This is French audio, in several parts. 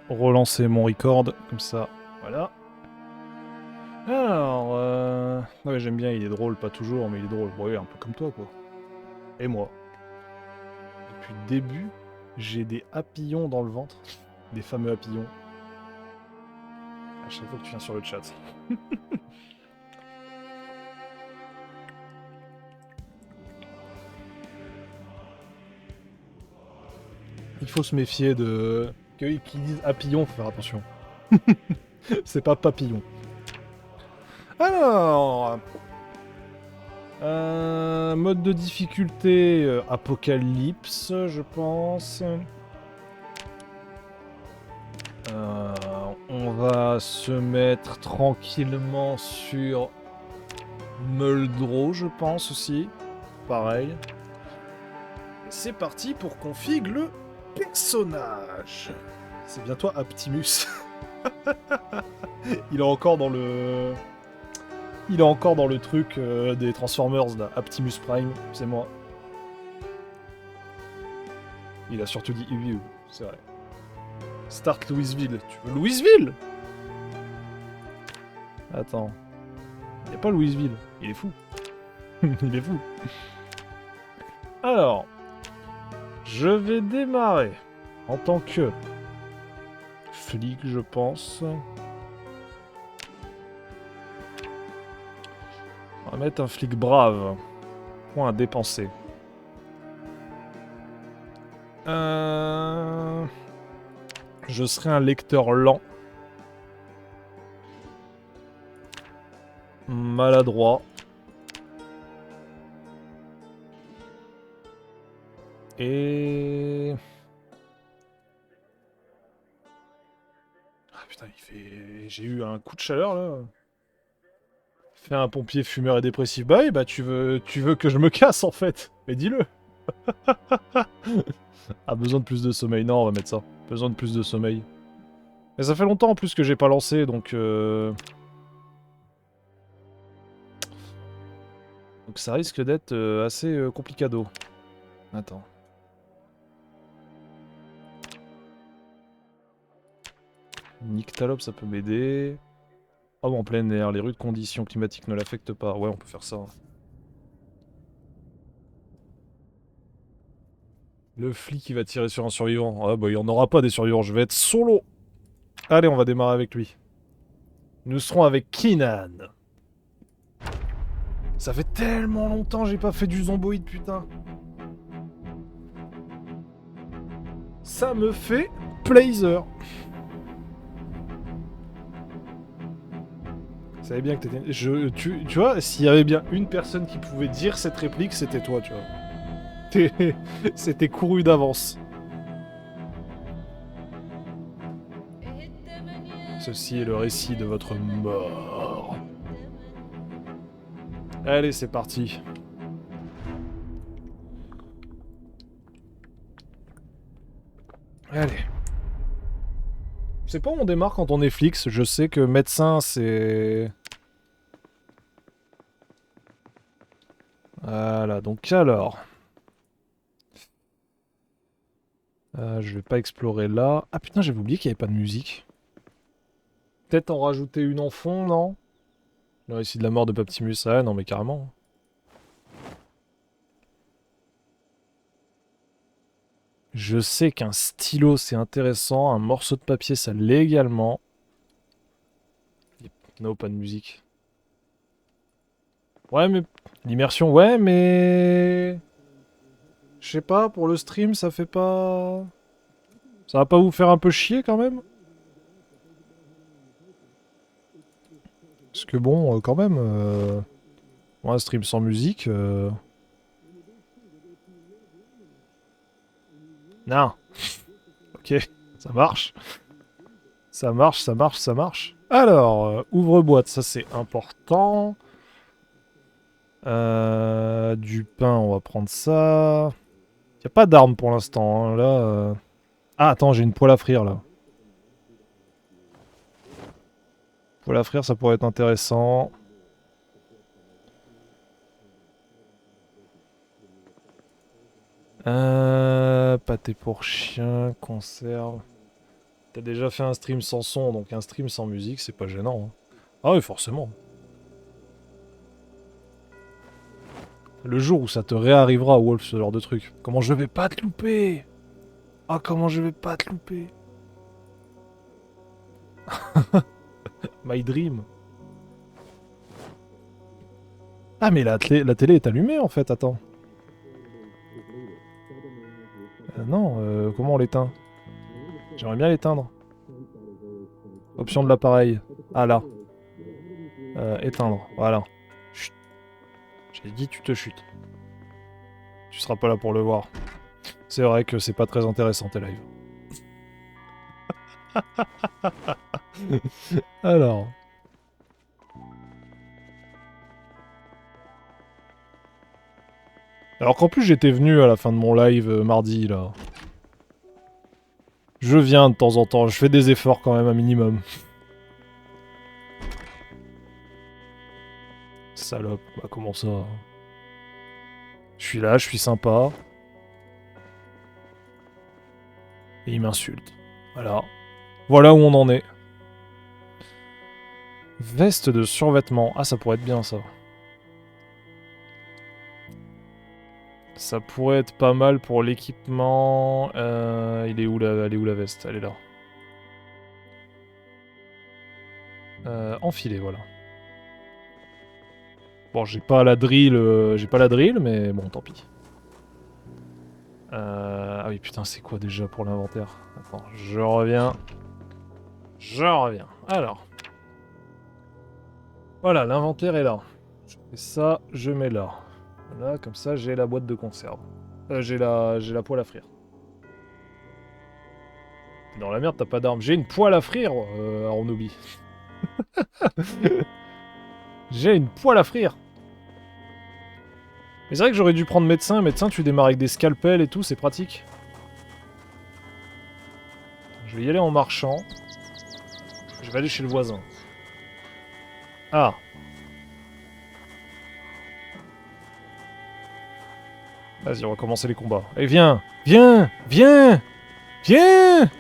relancer mon record, comme ça, voilà. Alors, ouais, j'aime bien, il est drôle, pas toujours, mais il est drôle. Bon, ouais, un peu comme toi, quoi. Et moi. Depuis le début, j'ai des papillons dans le ventre. Des fameux papillons. À chaque fois que tu viens sur le chat. Il faut se méfier de... Qui disent papillon, faut faire attention. C'est pas papillon. Alors... mode de difficulté, Apocalypse, je pense. On va se mettre tranquillement sur Muldro, je pense aussi. Pareil. C'est parti pour config le personnage. C'est bien toi, Optimus. Il est encore dans le... Il est encore dans le truc des Transformers, là. Optimus Prime, c'est moi. Il a surtout dit Eevee, c'est vrai. Start Louisville. Tu veux Louisville? Attends. Il n'y a pas Louisville. Il est fou. Il est fou. Alors. Je vais démarrer en tant que flic, je pense. On va mettre un flic brave. Point à dépenser. Je serai un lecteur lent. Maladroit. Et... Ah putain, il fait... J'ai eu un coup de chaleur, là. Fais un pompier fumeur et dépressif. Bah tu veux que je me casse, en fait. Mais dis-le. Ah, besoin de plus de sommeil. Non, on va mettre ça. Besoin de plus de sommeil. Mais ça fait longtemps, en plus, que j'ai pas lancé, donc... Donc ça risque d'être assez complicado. Attends. Nyctalope, ça peut m'aider. Oh, en plein air, les rudes conditions climatiques ne l'affectent pas. Ouais, on peut faire ça. Le flic qui va tirer sur un survivant. Ah bah, il n'y en aura pas des survivants, je vais être solo. Allez, on va démarrer avec lui. Nous serons avec Keenan. Ça fait tellement longtemps que j'ai pas fait du zomboïde, putain. Ça me fait plaisir. Vous savez bien que t'étais... Tu vois, s'il y avait bien une personne qui pouvait dire cette réplique, c'était toi, tu vois. C'était couru d'avance. Ceci est le récit de votre mort. Allez, c'est parti. Allez. C'est pas où on démarre quand on est flic. Je sais que médecin, c'est... Voilà, donc alors... je vais pas explorer là. Ah putain, j'avais oublié qu'il y avait pas de musique. Peut-être en rajouter une en fond, non? Le récit de la mort de Paptimus, ah non mais carrément. Je sais qu'un stylo c'est intéressant, un morceau de papier ça l'est également. Non, pas de musique. Ouais mais... L'immersion, ouais mais... Je sais pas, pour le stream ça fait pas... Ça va pas vous faire un peu chier quand même? Parce que bon, quand même... un stream sans musique... Non. Ok, ça marche. Ça marche, ça marche, ça marche. Alors, ouvre-boîte, ça c'est important. Du pain, on va prendre ça. Y a pas d'armes pour l'instant, hein, là. Ah, attends, j'ai une poêle à frire, là. Poêle à frire, ça pourrait être intéressant. Pâté pour chien, conserve. T'as déjà fait un stream sans son, donc un stream sans musique, c'est pas gênant. Hein. Ah oui, forcément. Le jour où ça te réarrivera, Wolf, ce genre de truc. Comment je vais pas te louper? Ah, comment je vais pas te louper? My dream. Ah, mais la télé est allumée, en fait, attends. Non, comment on l'éteint? J'aimerais bien l'éteindre. Option de l'appareil. Ah, là. Éteindre, voilà. Chut. J'ai dit tu te chutes. Tu seras pas là pour le voir. C'est vrai que c'est pas très intéressant tes lives. Alors. Alors qu'en plus j'étais venu à la fin de mon live mardi là. Je viens de temps en temps, je fais des efforts quand même un minimum. Salope, bah comment ça? Je suis là, je suis sympa. Et il m'insulte. Voilà. Voilà où on en est. Veste de survêtement. Ah, ça pourrait être bien, ça. Ça pourrait être pas mal pour l'équipement. Elle est où la veste? Elle est là. Enfilée, voilà. Bon, j'ai pas la drill, mais bon, tant pis. Ah oui, putain, c'est quoi déjà pour l'inventaire? Attends, je reviens. Je reviens. Alors. Voilà, l'inventaire est là. Je fais ça, je mets là. Voilà, comme ça, j'ai la boîte de conserve. J'ai la poêle à frire. T'es dans la merde, t'as pas d'arme. J'ai une poêle à frire, Arnobi. J'ai une poêle à frire. Mais c'est vrai que j'aurais dû prendre médecin. Médecin, tu démarres avec des scalpels et tout, c'est pratique. Je vais y aller en marchant. Je vais aller chez le voisin. Ah. Vas-y, on va commencer les combats. Allez, viens! Viens! Viens! Viens!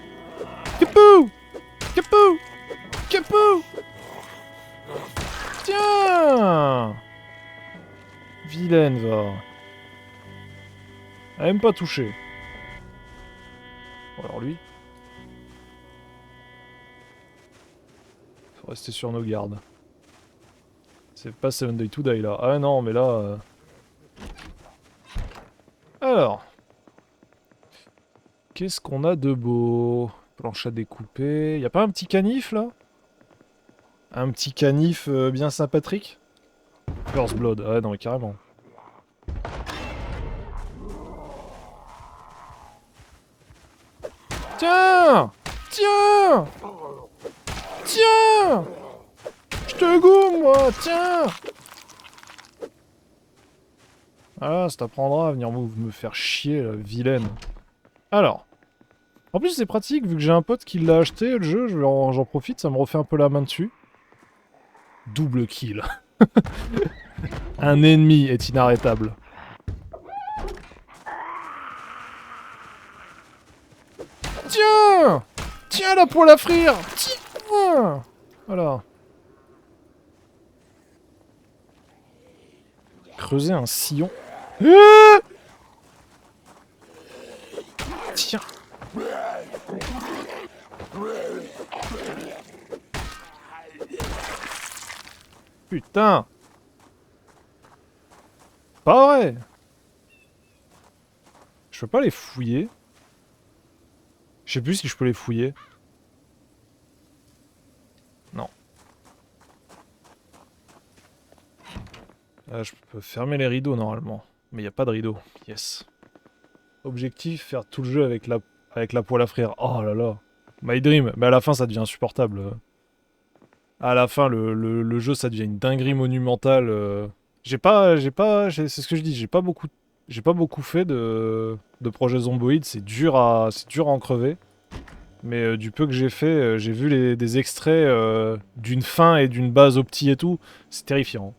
Capou! Capou! Capou! Tiens! Vilaine, va. Elle aime pas toucher. Bon, alors lui. Faut rester sur nos gardes. C'est pas Seven Day to Die là. Ah non, mais là. Alors. Qu'est-ce qu'on a de beau? Planche à découper. Y a pas un petit canif là? Un petit canif bien sympathique? First Blood. Ah non, mais carrément. Tiens! Tiens! Tiens! Je te goume, moi! Tiens! Ah, ça t'apprendra à venir me faire chier, la vilaine. Alors. En plus, c'est pratique, vu que j'ai un pote qui l'a acheté, le jeu, j'en profite, ça me refait un peu la main dessus. Double kill. Un ennemi est inarrêtable. Tiens! Tiens, la poêle à frire! Tiens! Voilà. Creuser un sillon. Tiens! Putain! Pas vrai! Je peux pas les fouiller. Je sais plus si je peux les fouiller. Non. Là, je peux fermer les rideaux normalement. Mais il n'y a pas de rideau. Yes. Objectif, faire tout le jeu avec la poêle à frire. Oh là là. My dream. Mais à la fin, ça devient insupportable. À la fin, le jeu, ça devient une dinguerie monumentale. C'est ce que je dis, j'ai pas beaucoup fait de projets zomboïdes. C'est dur à en crever. Mais du peu que j'ai fait, j'ai vu des extraits d'une fin et d'une base opti et tout. C'est terrifiant.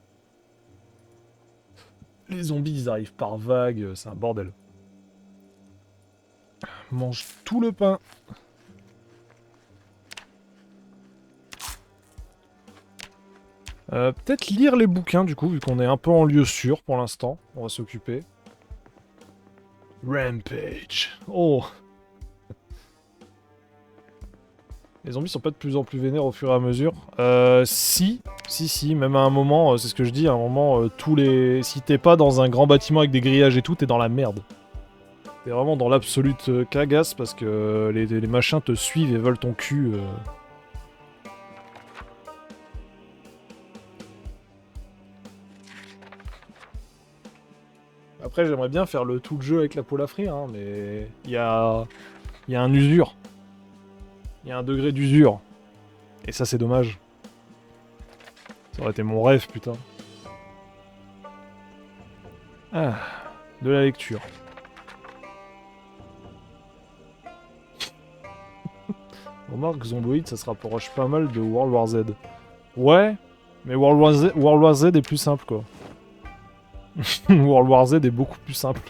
Les zombies, ils arrivent par vagues, c'est un bordel. Mange tout le pain. Peut-être lire les bouquins du coup, vu qu'on est un peu en lieu sûr pour l'instant. On va s'occuper. Rampage. Oh. Les zombies sont pas de plus en plus vénères au fur et à mesure. Si, même à un moment, c'est ce que je dis, à un moment, si t'es pas dans un grand bâtiment avec des grillages et tout, t'es dans la merde. T'es vraiment dans l'absolute cagasse parce que les machins te suivent et veulent ton cul. Après, j'aimerais bien faire tout le jeu avec la poêle à frire, hein, mais il y a un usure. Il y a un degré d'usure. Et ça, c'est dommage. Ça aurait été mon rêve, putain. Ah, de la lecture. Remarque, Zomboid, ça se rapproche pas mal de World War Z. Ouais, mais World War Z est plus simple, quoi. World War Z est beaucoup plus simple.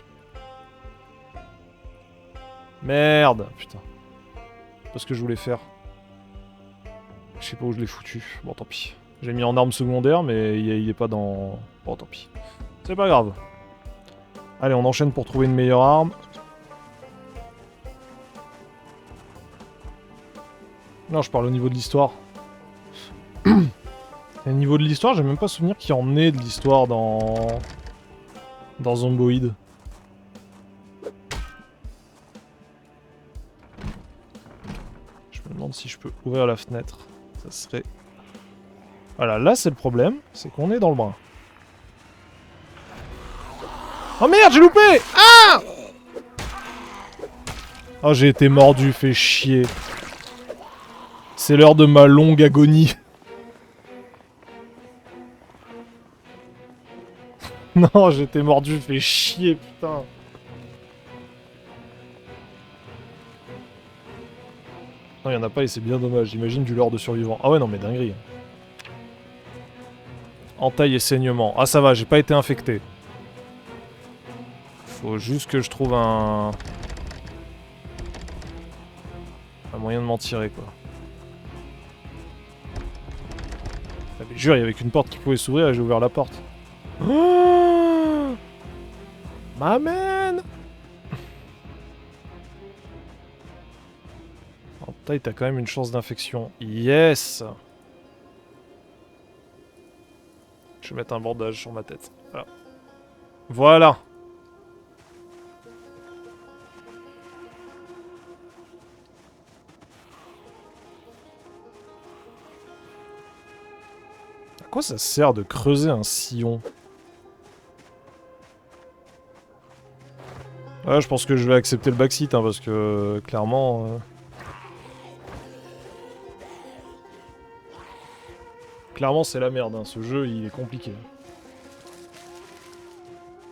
Merde, putain. C'est pas ce que je voulais faire. Je sais pas où je l'ai foutu. Bon, tant pis. J'ai mis en arme secondaire, mais il est pas dans... Bon, tant pis. C'est pas grave. Allez, on enchaîne pour trouver une meilleure arme. Non, je parle au niveau de l'histoire. Au niveau de l'histoire, j'ai même pas souvenir qu'il y en ait de l'histoire dans Zomboid. Je me demande si je peux ouvrir la fenêtre. Ça serait... Voilà, là c'est le problème, c'est qu'on est dans le brin. Oh merde, j'ai loupé! Ah! Oh, j'ai été mordu, fait chier. C'est l'heure de ma longue agonie. Non, j'ai été mordu, fait chier, putain. Non, y'en a pas et c'est bien dommage. J'imagine du leurre de survivant. Ah ouais, non, mais dinguerie. Entaille et saignement. Ah, ça va, j'ai pas été infecté. Faut juste que je trouve un moyen de m'en tirer, quoi. Ah, mais jure, il y avait qu'une porte qui pouvait s'ouvrir et j'ai ouvert la porte. Oh, ma man! Entaille, t'as quand même une chance d'infection. Yes! Je vais mettre un bandage sur ma tête. Voilà. Voilà! À quoi ça sert de creuser un sillon? Ouais, je pense que je vais accepter le backseat, hein, parce que clairement... Clairement, c'est la merde, hein. Ce jeu, il est compliqué.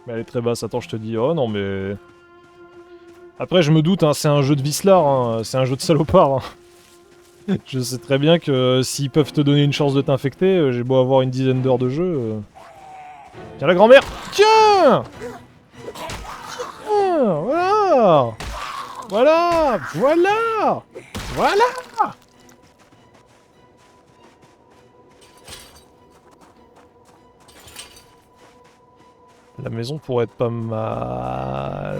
Mais elle est très basse, attends, je te dis... Oh non, mais... Après, je me doute, hein, c'est un jeu de vicelard, hein, c'est un jeu de salopard. Hein. Je sais très bien que s'ils peuvent te donner une chance de t'infecter, j'ai beau avoir une dizaine d'heures de jeu... Tiens, la grand-mère! Tiens! Tiens! Voilà! Voilà! Voilà! Voilà! La maison pourrait être pas mal...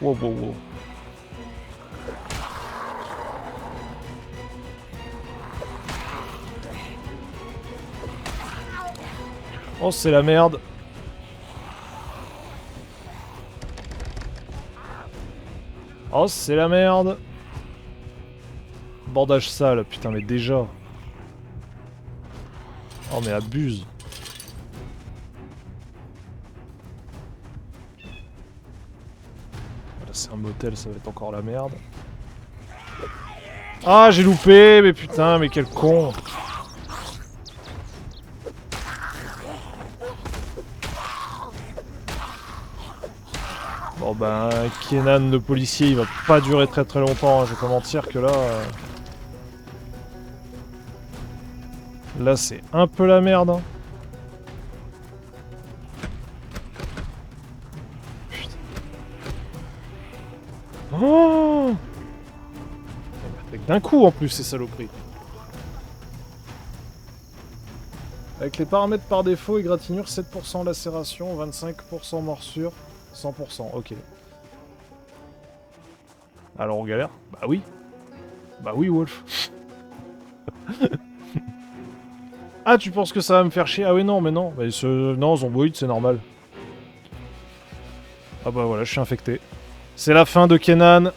Wow, wow, wow. Oh, c'est la merde. Oh, c'est la merde. Bandage sale, putain, mais déjà. Oh, mais abuse. Là, c'est un motel, ça va être encore la merde. Ah, j'ai loupé, mais putain, mais quel con. Bon ben, Kenan le policier, il va pas durer très très longtemps, hein, je vais pas mentir que là... Là c'est un peu la merde. Hein. Oh, avec d'un coup en plus ces saloperies. Avec les paramètres par défaut, égratignure, 7% lacération, 25% morsure, 100%, ok. Alors on galère? Bah oui. Bah oui, Wolf. Ah, tu penses que ça va me faire chier? Ah oui, non, mais non. Bah, non, zomboïde, c'est normal. Ah bah voilà, je suis infecté. C'est la fin de Kenan.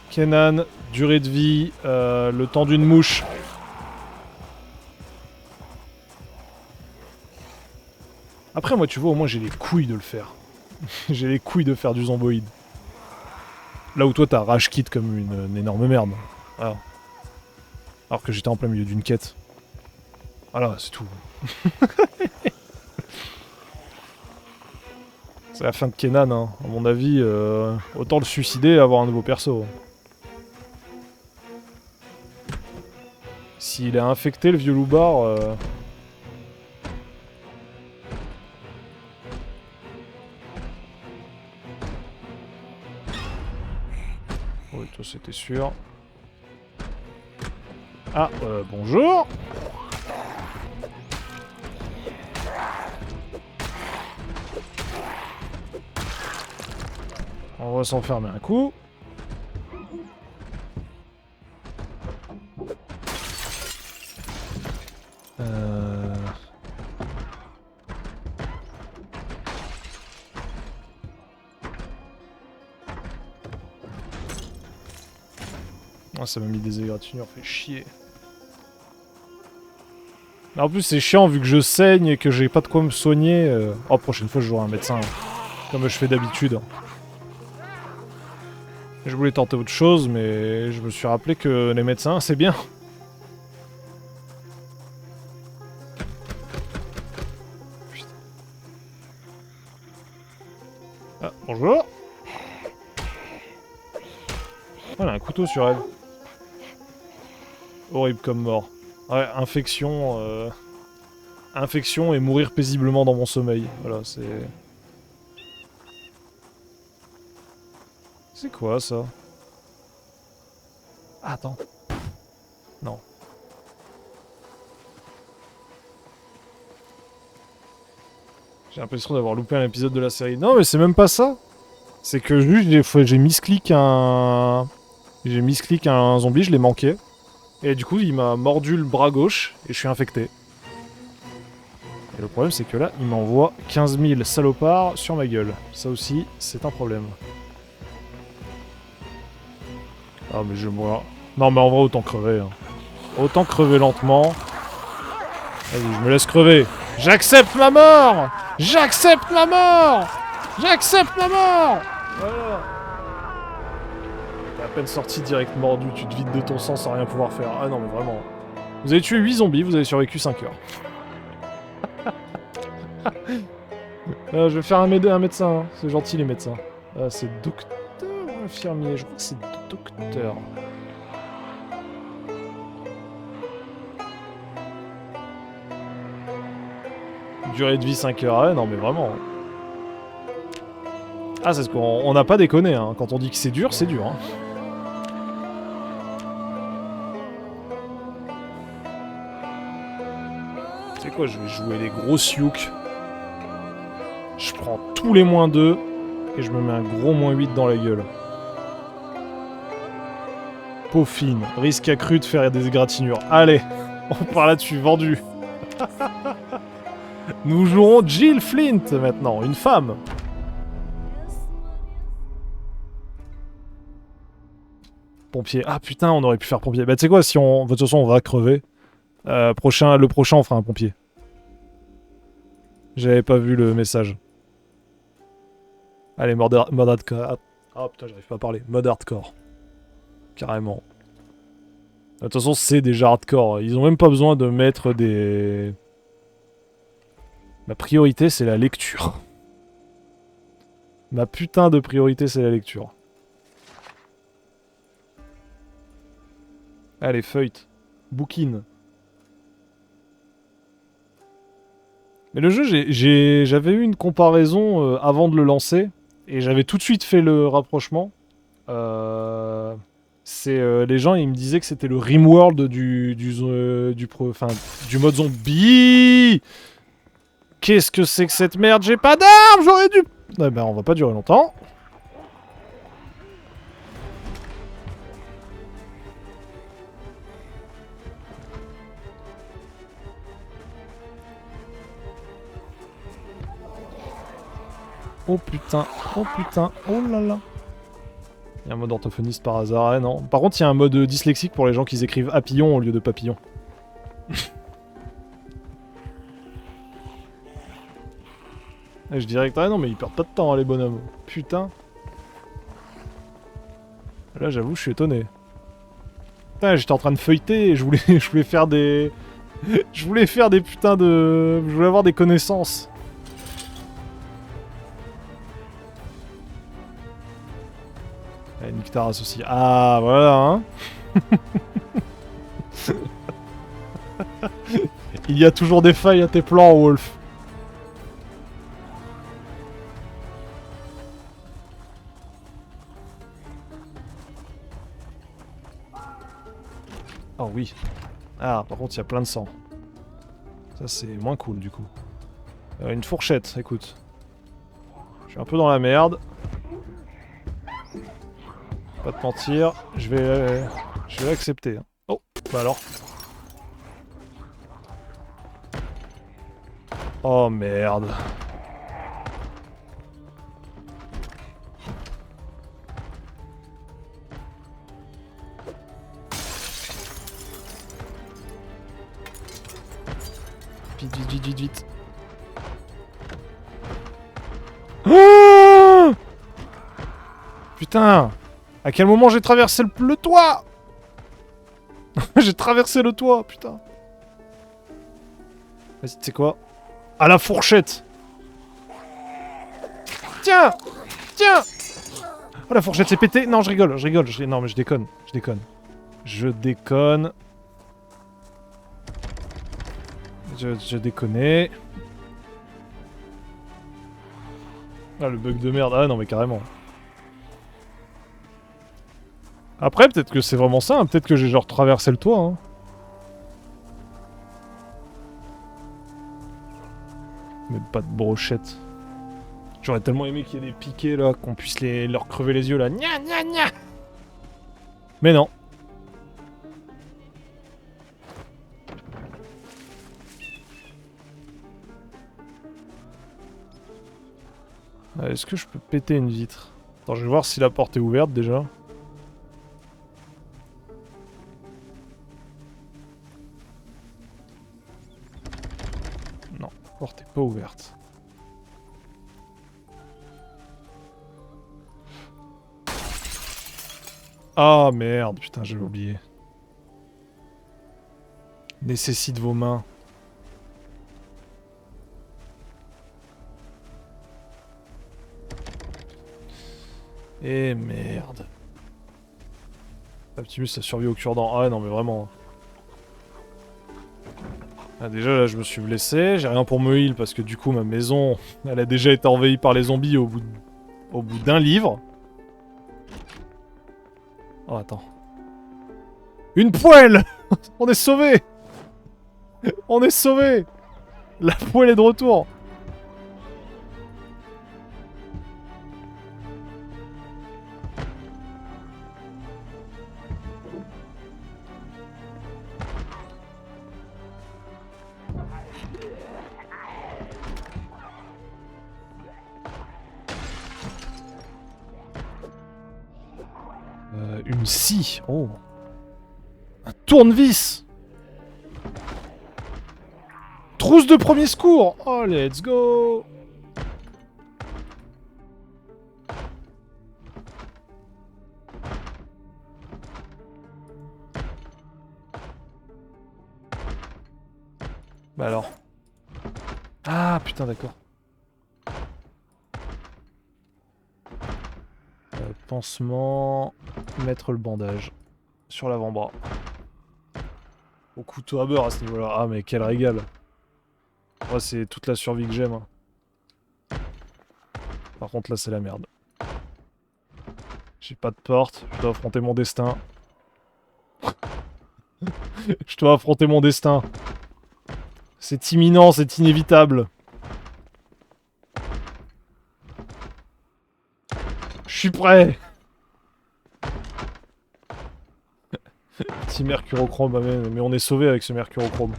Kenan, durée de vie, le temps d'une mouche. Après, moi, tu vois, au moins, j'ai les couilles de le faire. J'ai les couilles de faire du zomboïde. Là où toi, t'as rage kit comme une énorme merde. Voilà. Alors que j'étais en plein milieu d'une quête. Voilà, c'est tout. C'est la fin de Kenan, hein. À mon avis, autant le suicider et avoir un nouveau perso. S'il est infecté, le vieux loupard... Oui, toi c'était sûr. Ah, bonjour. On va s'enfermer un coup. Ah, ça m'a mis des égratignures, fait chier. En plus, c'est chiant vu que je saigne et que j'ai pas de quoi me soigner. Oh, prochaine fois, j'aurai un médecin. Comme je fais d'habitude. Je voulais tenter autre chose, mais je me suis rappelé que les médecins, c'est bien. Putain. Ah, bonjour. Voilà, un couteau sur elle. Horrible comme mort. Ouais, infection... Infection et mourir paisiblement dans mon sommeil. Voilà, c'est... C'est quoi, ça? Ah, attends. Non. J'ai l'impression d'avoir loupé un épisode de la série. Non, mais c'est même pas ça. C'est que juste, j'ai misclick un... J'ai misclick un zombie, je l'ai manqué. Et du coup, il m'a mordu le bras gauche et je suis infecté. Et le problème, c'est que là, il m'envoie 15 000 salopards sur ma gueule. Ça aussi, c'est un problème. Ah, mais je vais mourir. Non, mais en vrai, autant crever. Hein. Autant crever lentement. Vas-y, je me laisse crever. J'accepte ma mort! J'accepte ma mort! J'accepte ma mort! Voilà. T'es à peine sorti direct mordu, tu te vides de ton sang sans rien pouvoir faire. Ah non, mais vraiment. Vous avez tué 8 zombies, vous avez survécu 5 heures. Je vais faire un médecin, hein. C'est gentil les médecins. C'est docteur ou infirmier? Je crois que c'est docteur. Durée de vie 5 heures, ouais, non mais vraiment. Ah, c'est ce qu'on n'a pas déconné, hein. Quand on dit que c'est dur, hein. Tu sais quoi, je vais jouer les gros sioux. Je prends tous les -2 et je me mets un gros -8 dans la gueule. Peau fine, risque accru de faire des égratignures. Allez, on part là-dessus, vendu. Nous jouerons Jill Flint maintenant, une femme. Pompier. Ah putain, on aurait pu faire pompier. Bah tu sais quoi, si on... De toute façon, on va crever. Le prochain, on fera un pompier. J'avais pas vu le message. Allez, mode hardcore. Ah putain, j'arrive pas à parler. Mode hardcore. Carrément. De toute façon, c'est déjà hardcore. Ils ont même pas besoin de mettre des... Ma priorité, c'est la lecture. Ma putain de priorité, c'est la lecture. Allez, feuille. Bouquine. Mais le jeu, j'avais eu une comparaison avant de le lancer. Et j'avais tout de suite fait le rapprochement. C'est les gens, ils me disaient que c'était le Rimworld du mode zombie. Qu'est-ce que c'est que cette merde? J'ai pas d'armes, j'aurais dû... Eh ben, on va pas durer longtemps. Oh putain, oh là là. Il y a un mode orthophoniste par hasard, non. Par contre, il y a un mode dyslexique pour les gens qui écrivent papillon au lieu de papillon. Et je dirais que non, mais ils perdent pas de temps, hein, les bonhommes. Putain. Là, j'avoue, je suis étonné. Putain, j'étais en train de feuilleter et je voulais faire des... je voulais faire des putains de... Je voulais avoir des connaissances. Allez, nique ta race aussi. Ah, voilà, hein. Il y a toujours des failles à tes plans, Wolf. Oh oui. Ah, par contre, il y a plein de sang. Ça, c'est moins cool, du coup. Une fourchette, écoute. Je suis un peu dans la merde. Pas te mentir, je vais l'accepter. Oh, bah alors. Oh merde. Vite, vite, vite, vite, vite. Ah, putain! À quel moment j'ai traversé le toit? J'ai traversé le toit, putain. Vas-y, tu sais quoi? À la fourchette! Tiens! Tiens! Oh, la fourchette s'est pétée! Non, je rigole. Non, mais je déconne. Je déconne. Je déconnais. Ah, le bug de merde. Ah non, mais carrément. Après, peut-être que c'est vraiment ça. Hein. Peut-être que j'ai genre traversé le toit. Hein. Mais pas de brochette. J'aurais tellement aimé qu'il y ait des piquets là, qu'on puisse leur crever les yeux là. Gna gna gna. Mais non. Est-ce que je peux péter une vitre? Attends, je vais voir si la porte est ouverte déjà. Non, la porte est pas ouverte. Ah merde, putain, j'avais oublié. Nécessite vos mains. Eh merde. Optimus a survécu au cure-dent. Ah non mais vraiment. Ah, déjà là je me suis blessé, j'ai rien pour me heal parce que du coup ma maison elle a déjà été envahie par les zombies au bout d'un livre. Oh attends. Une poêle. On est sauvés. On est sauvés. La poêle est de retour. Une scie. Oh. Un tournevis. Trousse de premier secours. Oh, let's go. Bah alors. Ah, putain, d'accord. Pansement. Mettre le bandage. Sur l'avant-bras. Au couteau à beurre à ce niveau-là. Ah, mais quel régal. Moi, c'est toute la survie que j'aime. Hein. Par contre, là, c'est la merde. J'ai pas de porte, je dois affronter mon destin. Je dois affronter mon destin. C'est imminent, c'est inévitable. Je suis prêt. Petit mercurochrome, mais on est sauvé avec ce mercurochrome.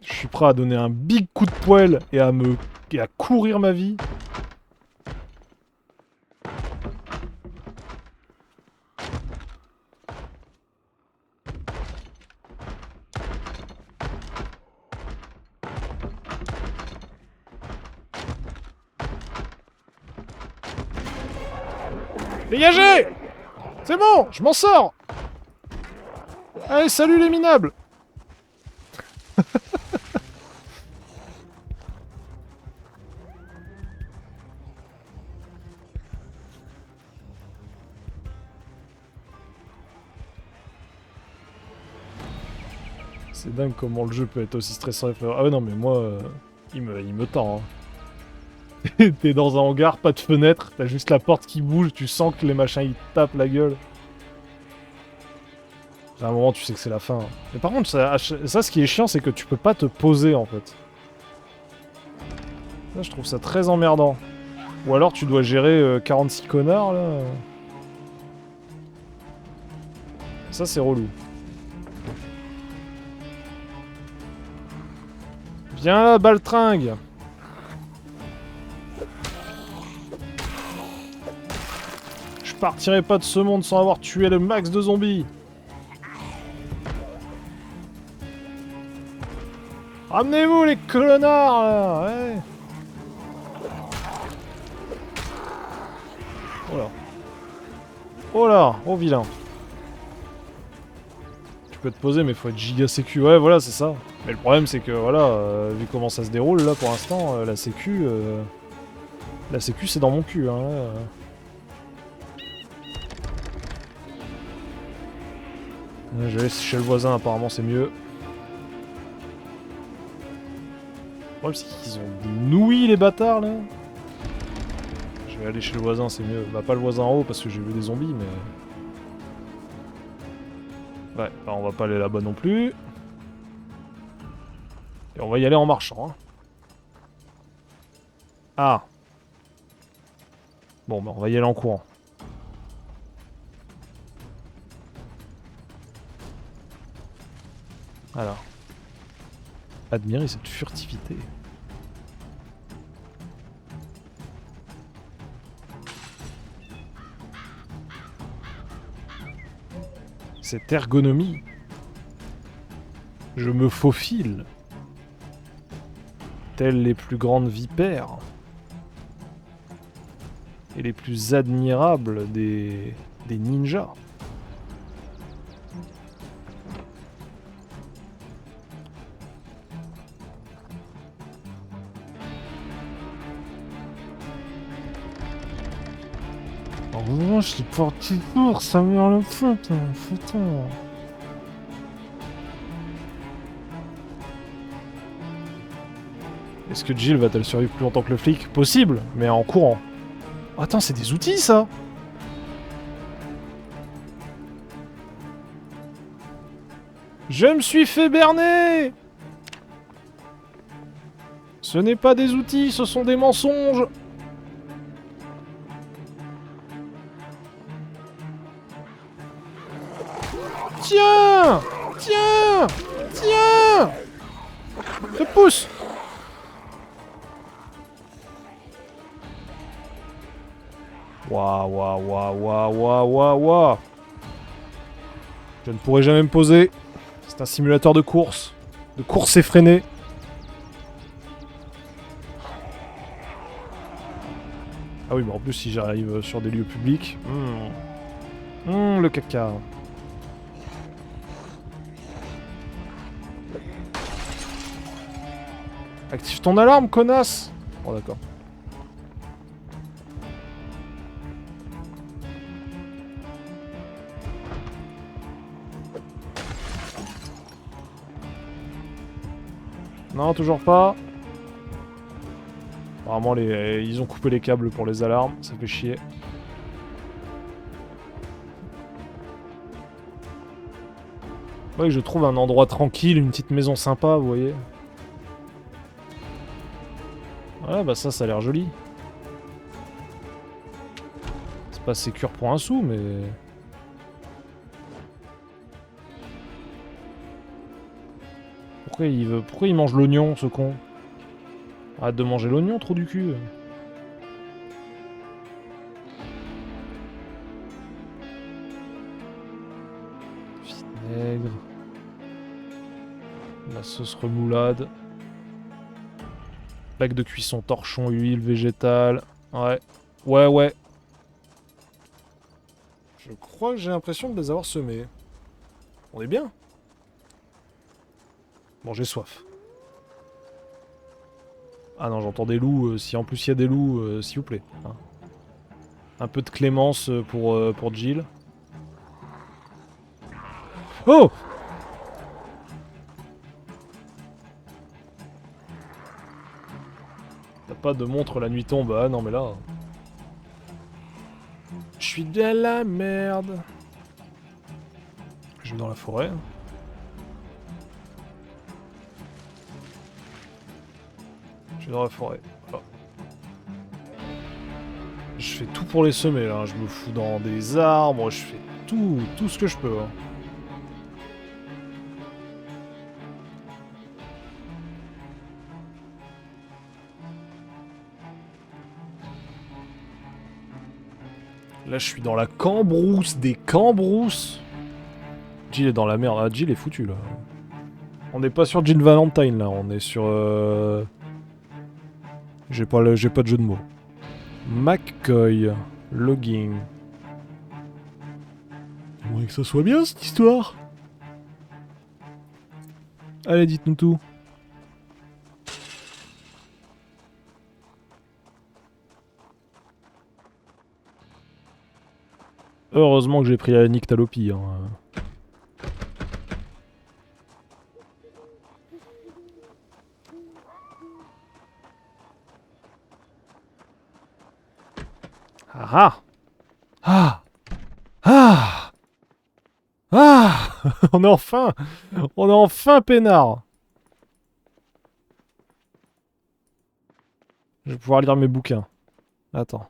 Je suis prêt à donner un big coup de poêle et à courir ma vie. Dégagez! C'est bon, je m'en sors! Allez, salut les minables! C'est dingue comment le jeu peut être aussi stressant. Ah ouais non mais moi, il me tend. Hein. T'es dans un hangar, pas de fenêtre, t'as juste la porte qui bouge, tu sens que les machins ils te tapent la gueule. À un moment tu sais que c'est la fin. Mais par contre ça ce qui est chiant c'est que tu peux pas te poser en fait. Là je trouve ça très emmerdant. Ou alors tu dois gérer 46 connards là. Ça c'est relou. Viens là, baltringue! Je partirai pas de ce monde sans avoir tué le max de zombies! Ramenez-vous les connards là! Ouais! Oh là! Oh là! Oh vilain! Tu peux te poser mais faut être giga sécu. Ouais voilà c'est ça. Mais le problème c'est que voilà, vu comment ça se déroule là pour l'instant, la sécu c'est dans mon cul hein là. Je vais aller chez le voisin apparemment c'est mieux. Le problème c'est qu'ils ont nouilles les bâtards là. Je vais aller chez le voisin c'est mieux. Bah pas le voisin en haut parce que j'ai vu des zombies mais... Ouais, bah on va pas aller là-bas non plus. Et on va y aller en marchant. Hein. Ah. Bon, bah on va y aller en courant. Alors. Admirez cette furtivité. Cette ergonomie. Je me faufile. Telles les plus grandes vipères. Et les plus admirables des ninjas. En revanche, les parties courtes, ça me rend le foot, putain. Est-ce que Jill va-t-elle survivre plus longtemps que le flic? Possible, mais en courant. Oh, attends, c'est des outils, ça! Je me suis fait berner! Ce n'est pas des outils, ce sont des mensonges! Tiens! Tiens! Tiens! Je te pousse! Waouh, waouh, waouh, waouh, waouh, waouh, waouh! Je ne pourrai jamais me poser. C'est un simulateur de course. De course effrénée. Ah oui, mais en plus, si j'arrive sur des lieux publics... le caca. Active ton alarme, connasse! Bon, d'accord. Non, toujours pas. Apparemment, ils ont coupé les câbles pour les alarmes, ça fait chier. Ouais, je trouve un endroit tranquille, une petite maison sympa, vous voyez. Voilà, bah ça a l'air joli. C'est pas sécure pour un sou, mais... Pourquoi il mange l'oignon, ce con? Arrête de manger l'oignon, trou du cul. Vinaigre. La sauce remoulade. Plaque de cuisson, torchon, huile végétale. Ouais. Ouais. Je crois que j'ai l'impression de les avoir semés. On est bien. Bon, j'ai soif. Ah non, j'entends des loups. Si en plus il y a des loups, s'il vous plaît. Hein. Un peu de clémence pour Jill. Oh! T'as pas de montre, la nuit tombe. Ah non, mais là... Je suis de la merde. Je vais dans la forêt. Je vais dans la forêt. Voilà. Je fais tout pour les semer, là. Je me fous dans des arbres, je fais tout ce que je peux. Hein. Là, je suis dans la cambrousse des cambrousses. Jill est dans la merde. Ah, Jill est foutu, là. On n'est pas sur Jill Valentine, là. On est sur... J'ai pas de jeu de mots. McCoy. Logging. J'aimerais que ça soit bien, cette histoire. Allez, dites-nous tout. Heureusement que j'ai pris la nyctalopie. Hein. Ah ah ah ah On est enfin peinard. Je vais pouvoir lire mes bouquins. Attends.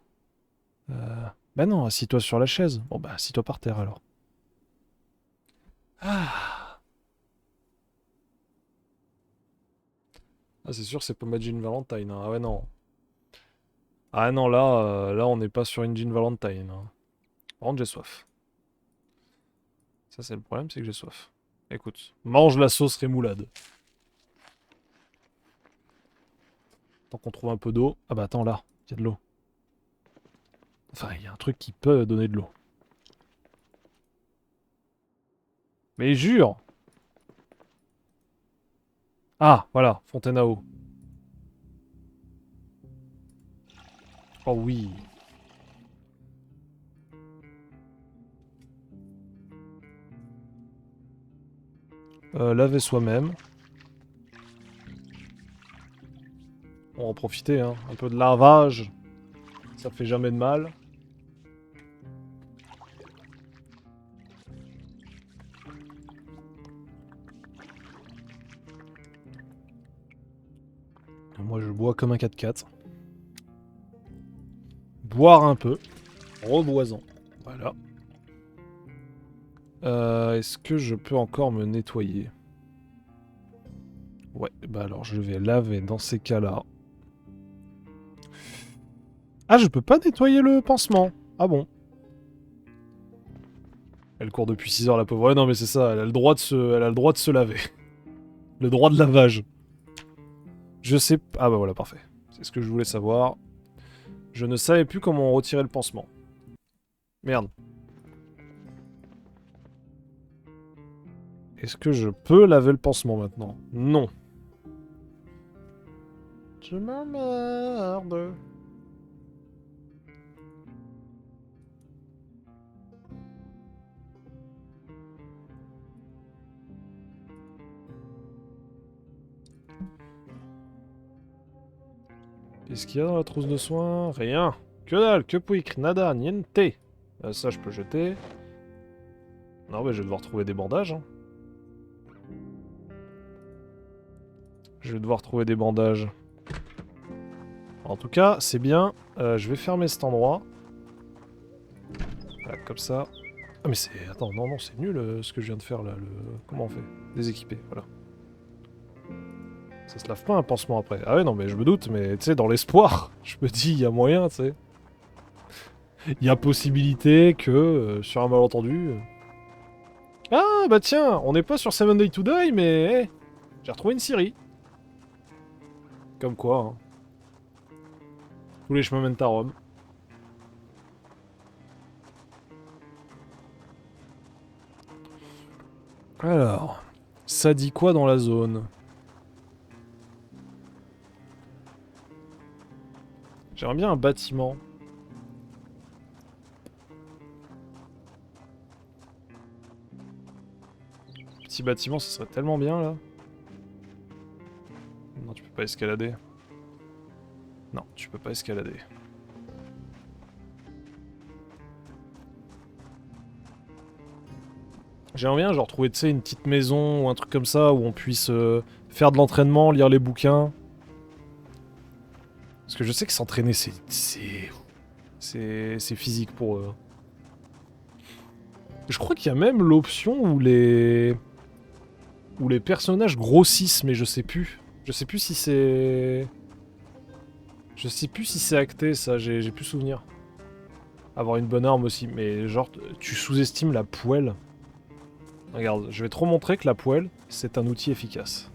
Bah non, assis-toi sur la chaise. Bon bah assis-toi par terre alors. Ah, ah c'est sûr c'est pas ma Jean Valentine. Hein. Ah ouais non. Ah non là on n'est pas sur une Jean Valentine. Hein. Par contre j'ai soif. Ça c'est le problème, c'est que j'ai soif. Écoute, mange la sauce rémoulade. Tant qu'on trouve un peu d'eau. Ah bah attends là, il y a de l'eau. Enfin, il y a un truc qui peut donner de l'eau. Mais jure! Ah, voilà, fontaine à eau. Oh oui. Laver soi-même. On va en profiter, hein. Un peu de lavage. Ça fait jamais de mal. Moi, je bois comme un 4x4. Boire un peu. Reboisant. Voilà. Est-ce que je peux encore me nettoyer? Ouais, bah alors je vais laver dans ces cas-là. Ah, je peux pas nettoyer le pansement. Ah bon. Elle court depuis 6 heures, la pauvre. Ouais, non, mais c'est ça, elle a le droit de se laver. Le droit de lavage. Je sais... Ah bah voilà, parfait. C'est ce que je voulais savoir. Je ne savais plus comment on retirait le pansement. Merde. Est-ce que je peux laver le pansement maintenant? Non. Je m'emmerde. Qu'est-ce qu'il y a dans la trousse de soins? Rien. Que dalle, que pouic, nada, niente. Ça, je peux jeter. Non, mais je vais devoir trouver des bandages. Hein. Je vais devoir trouver des bandages. En tout cas, c'est bien. Je vais fermer cet endroit. Voilà, comme ça. Ah, mais c'est... Attends, non, c'est nul ce que je viens de faire là. Comment on fait? Déséquiper, voilà. Ça se lave pas un pansement après. Ah ouais, non, mais je me doute, mais tu sais, dans l'espoir, je me dis, il y a moyen, tu sais. Il y a possibilité que, sur un malentendu... Ah, bah tiens, on n'est pas sur 7 Days to Die, mais... hey, j'ai retrouvé une Siri. Comme quoi, hein. Tous les chemins mènent à Rome. Alors, ça dit quoi dans la zone? J'aimerais bien un bâtiment. Petit bâtiment, ce serait tellement bien, là. Non, tu peux pas escalader. Non, tu peux pas escalader. J'aimerais bien, genre, trouver, tu sais, une petite maison ou un truc comme ça où on puisse faire de l'entraînement, lire les bouquins. Parce que je sais que s'entraîner, c'est physique pour eux. Je crois qu'il y a même l'option où les personnages grossissent, mais je sais plus. Je sais plus si c'est... Je sais plus si c'est acté, ça, j'ai plus souvenir. Avoir une bonne arme aussi, mais genre, tu sous-estimes la poêle. Regarde, je vais te remontrer que la poêle, c'est un outil efficace.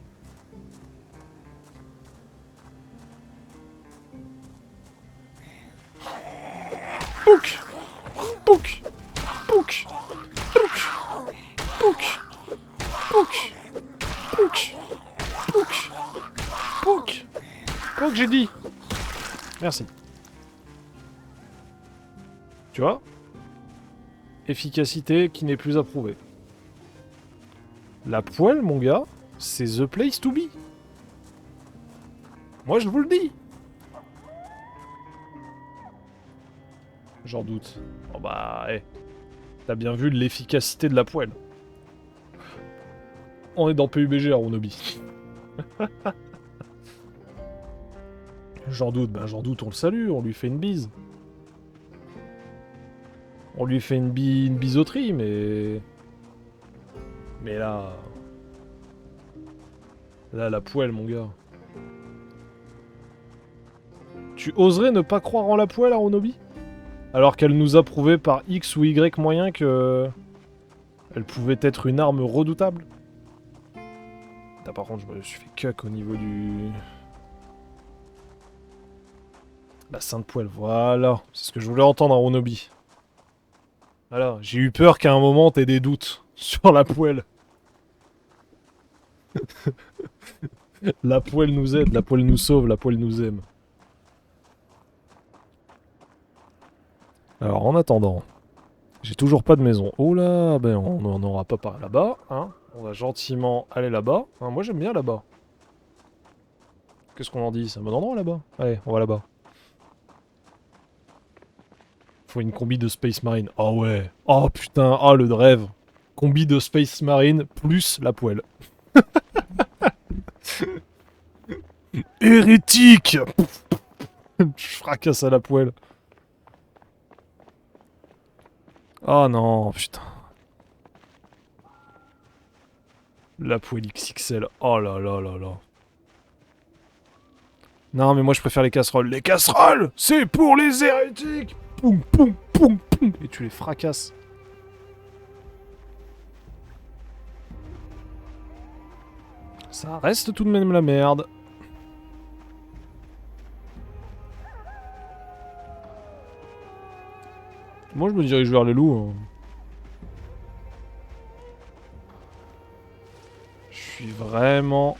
Pouk! Pouk! Pouk! Pouk! Pouk! Pouk! Pouk! Pouk! Pouk! Pouk, j'ai dit! Merci. Tu vois? Efficacité qui n'est plus approuvée. La poêle, mon gars, c'est the place to be. Moi, je vous le dis. J'en doute. Oh bah, hé. T'as bien vu l'efficacité de la poêle. On est dans PUBG, Aronobi. J'en doute, bah j'en doute, on le salue, on lui fait une bise. On lui fait une biseauterie, mais... Mais là... Là, la poêle, mon gars. Tu oserais ne pas croire en la poêle, Aronobi? Alors qu'elle nous a prouvé par X ou Y moyen que... Elle pouvait être une arme redoutable. Putain, par contre, je me suis fait cuck au niveau du... La sainte poêle, voilà. C'est ce que je voulais entendre, Aronobi. Voilà, j'ai eu peur qu'à un moment t'aies des doutes sur la poêle. La poêle nous aide, la poêle nous sauve, la poêle nous aime. Alors en attendant, j'ai toujours pas de maison. Oh là, ben on n'en aura pas par là-bas, hein. On va gentiment aller là-bas. Hein, moi j'aime bien là-bas. Qu'est-ce qu'on en dit? C'est un bon endroit là-bas? Allez, on va là-bas. Faut une combi de Space Marine. Oh ouais. Oh putain, oh le rêve. Combi de Space Marine plus la poêle. Hérétique. Je fracasse à la poêle. Oh non, putain. La poêle XXL. Oh là là là là. Non, mais moi je préfère les casseroles. Les casseroles, c'est pour les hérétiques. Poum, poum, poum, poum. Et tu les fracasses. Ça reste tout de même la merde. Moi je me dirige vers les loups. Hein. Je suis vraiment...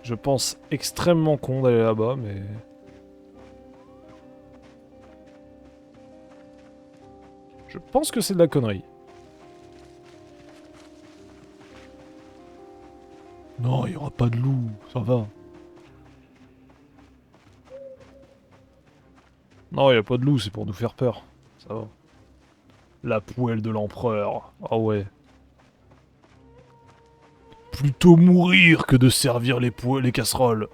Je pense extrêmement con d'aller là-bas, mais... Je pense que c'est de la connerie. Non, il n'y aura pas de loup, ça va. Non, il a pas de loup, c'est pour nous faire peur. Ça va. La poêle de l'empereur. Ah ouais. Plutôt mourir que de servir les casseroles.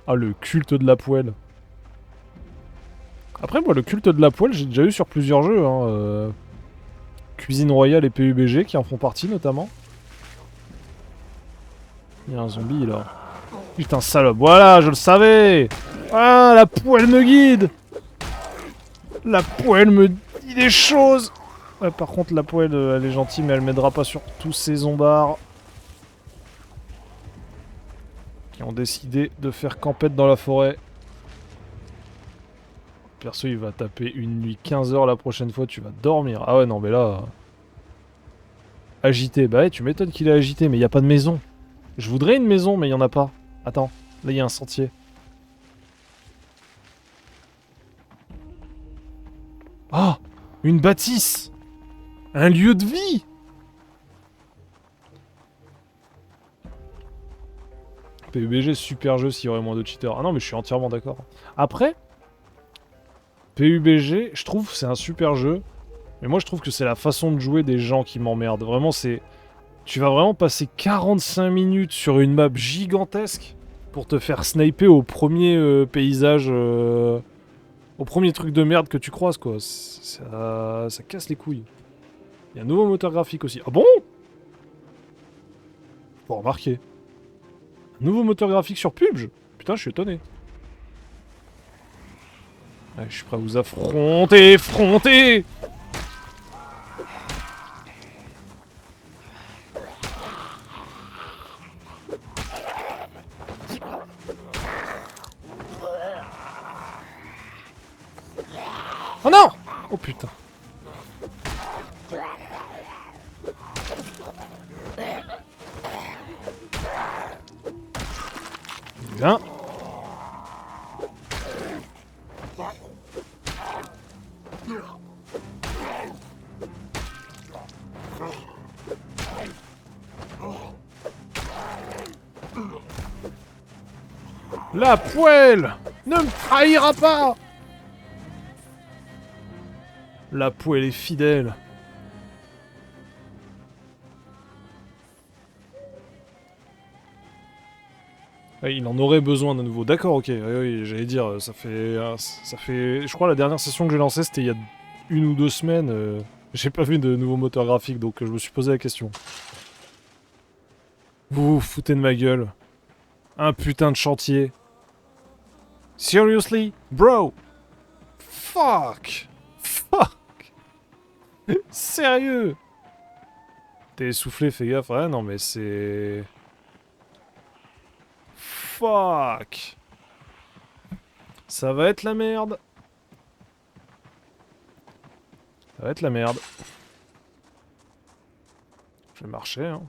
Ah, le culte de la poêle. Après, moi, le culte de la poêle, j'ai déjà eu sur plusieurs jeux. Hein, Cuisine Royale et PUBG qui en font partie, notamment. Il y a un zombie, là. Putain, salope. Voilà, je le savais. Ah, la poêle me guide. La poêle me dit des choses. Ouais, par contre, la poêle, elle est gentille, mais elle m'aidera pas sur tous ces zombards qui ont décidé de faire campette dans la forêt. Perso, il va taper une nuit 15 heures la prochaine fois, tu vas dormir. Ah ouais, non, mais là... Agité, bah ouais, tu m'étonnes qu'il est agité, mais il y a pas de maison. Je voudrais une maison, mais il y en a pas. Attends, là, il y a un sentier. Ah, une bâtisse. Un lieu de vie. PUBG, super jeu s'il y aurait moins de cheaters. Ah non, mais je suis entièrement d'accord. Après, PUBG, je trouve c'est un super jeu. Mais moi, je trouve que c'est la façon de jouer des gens qui m'emmerdent. Vraiment, c'est... Tu vas vraiment passer 45 minutes sur une map gigantesque pour te faire sniper au premier paysage... au premier truc de merde que tu croises, quoi. Ça casse les couilles. Il y a un nouveau moteur graphique aussi. Ah bon? Faut remarquer. Un nouveau moteur graphique sur PUBG. Putain, je suis étonné. Ouais, je suis prêt à vous affronter, fronter. Oh non! Oh putain. Bien. La poêle ne me trahira pas. La poêle est fidèle. Ouais, il en aurait besoin de nouveau. D'accord, ok. Oui, oui, j'allais dire, ça fait... Je crois la dernière session que j'ai lancée, c'était il y a 1 ou 2 semaines. J'ai pas vu de nouveau moteur graphique, donc je me suis posé la question. Vous vous foutez de ma gueule. Un putain de chantier. Seriously? Bro? Fuck! Fuck! Sérieux? T'es essoufflé, fais gaffe. Ouais, non, mais c'est... Fuck! Ça va être la merde. Ça va être la merde. Je vais marcher, hein.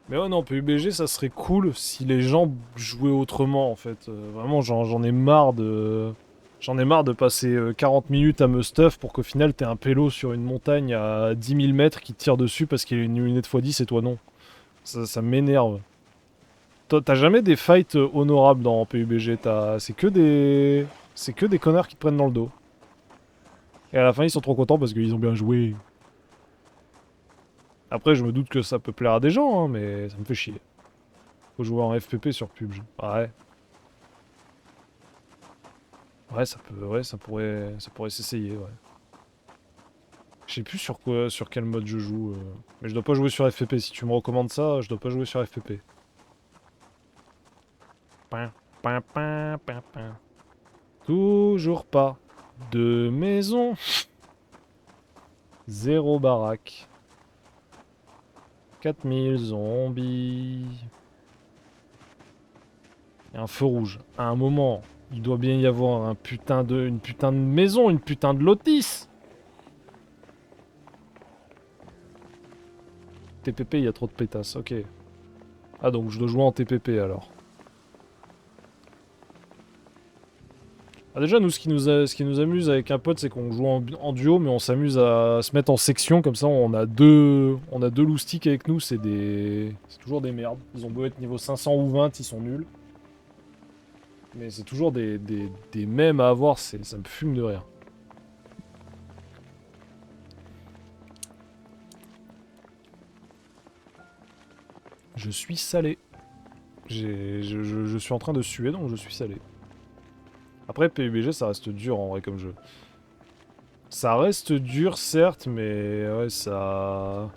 Mais ouais, non, PUBG, ça serait cool si les gens jouaient autrement, en fait. Vraiment, j'en ai marre de... J'en ai marre de passer 40 minutes à me stuff pour qu'au final t'aies un pélo sur une montagne à 10 000 mètres qui te tire dessus parce qu'il a une lunette x10 et toi non. Ça m'énerve. T'as jamais des fights honorables dans PUBG, c'est que des... C'est que des connards qui te prennent dans le dos. Et à la fin ils sont trop contents parce qu'ils ont bien joué. Après je me doute que ça peut plaire à des gens, hein, mais ça me fait chier. Faut jouer en FPP sur PUBG. Ouais. Ouais, ça pourrait s'essayer, ouais. Je sais plus sur quel mode je joue. Mais je dois pas jouer sur FPP. Si tu me recommandes ça, je dois pas jouer sur FPP. Pin, pin, pin, pin, pin. Toujours pas de maison. Zéro baraque. 4000 zombies. Et un feu rouge. À un moment, il doit bien y avoir une putain de maison, une putain de lotis. TPP, il y a trop de pétasses, ok. Ah donc je dois jouer en TPP alors. Ah, déjà, nous, ce qui nous amuse avec un pote, c'est qu'on joue en duo, mais on s'amuse à se mettre en section, comme ça on a deux loustiques avec nous, c'est toujours des merdes. Ils ont beau être niveau 500 ou 20, ils sont nuls. Mais c'est toujours des mèmes à avoir, ça me fume de rire. Je suis salé. Je suis en train de suer, donc je suis salé. Après, PUBG, ça reste dur en vrai comme jeu. Ça reste dur, certes, mais ouais, ça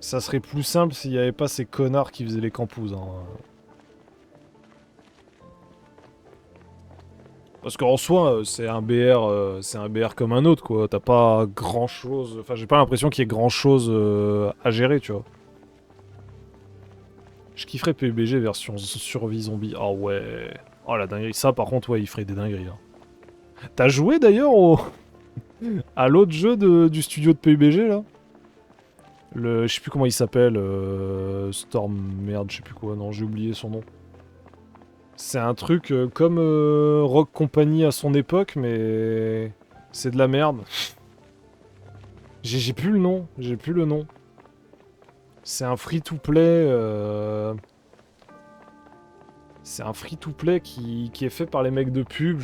serait plus simple s'il n'y avait pas ces connards qui faisaient les campouses. Hein. Parce qu'en soi, c'est un BR comme un autre, quoi. T'as pas grand chose. Enfin, j'ai pas l'impression qu'il y ait grand chose à gérer, tu vois. Je kifferais PUBG version survie zombie. Ah ouais. Oh la dinguerie. Ça, par contre, ouais, il ferait des dingueries. Hein. T'as joué d'ailleurs à l'autre jeu du studio de PUBG là? Je sais plus comment il s'appelle. Storm. Merde, je sais plus quoi. Non, j'ai oublié son nom. C'est un truc comme Rock Company à son époque, mais c'est de la merde. J'ai plus le nom. J'ai plus le nom. C'est un free-to-play. C'est un free-to-play qui est fait par les mecs de pub.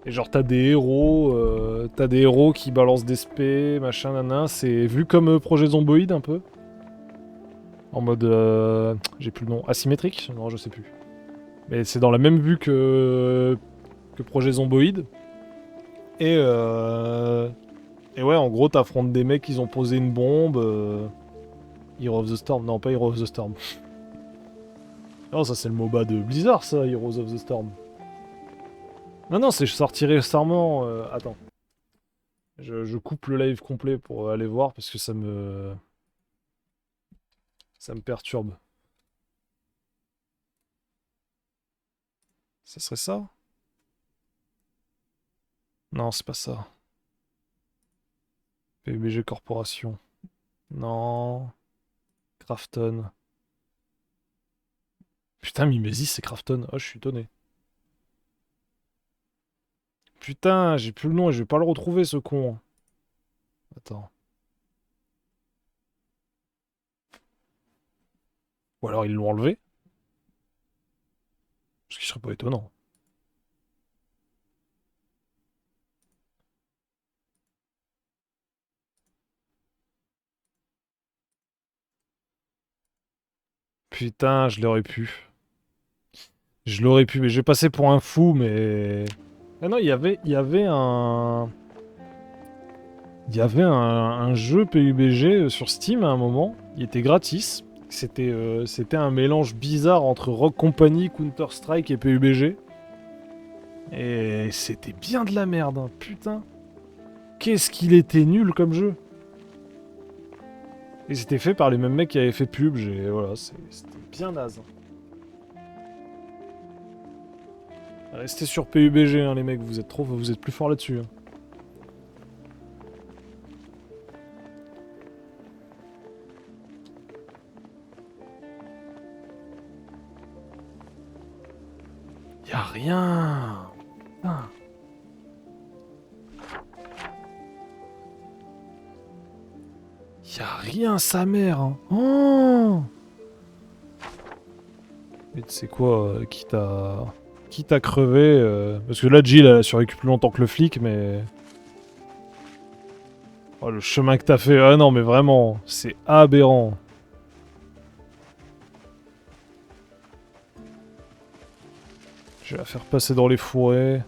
Et genre t'as des héros qui balancent des spés, machin, nanan. C'est vu comme Projet Zomboid un peu. En mode, j'ai plus le nom, asymétrique? Non, je sais plus. Mais c'est dans la même vue que Projet Zomboid. Et et ouais, en gros, t'affrontes des mecs qui ont posé une bombe. Hero of the Storm, non pas Hero of the Storm. Non, ça c'est le MOBA de Blizzard, ça, Heroes of the Storm. Non, non, c'est sorti récemment. Attends. Je coupe le live complet pour aller voir parce que ça me perturbe. Ça serait ça? Non, c'est pas ça. PUBG Corporation. Non. Krafton. Putain, Mimesis, c'est Krafton. Oh, je suis étonné. Putain, j'ai plus le nom et je vais pas le retrouver, ce con. Attends. Ou alors ils l'ont enlevé? Ce qui serait pas étonnant. Putain, je l'aurais pu. Je l'aurais pu, mais je vais passer pour un fou, mais... Ah non, il y avait un... Il y avait un jeu PUBG sur Steam à un moment. Il était gratis. C'était un mélange bizarre entre Rock Company, Counter-Strike et PUBG. Et c'était bien de la merde, hein, putain. Qu'est-ce qu'il était nul comme jeu. Et c'était fait par les mêmes mecs qui avaient fait PUBG. Voilà, c'était bien naze. Restez sur PUBG, hein, les mecs, vous êtes plus forts là-dessus. Hein. Y a rien. Putain. Y a rien, sa mère. Hein. Oh. Mais tu sais quoi, quitte à crever, parce que là, Jill, elle a survécu plus longtemps que le flic, mais... Oh, le chemin que t'as fait, ah non, mais vraiment, c'est aberrant. Je vais la faire passer dans les fourrés.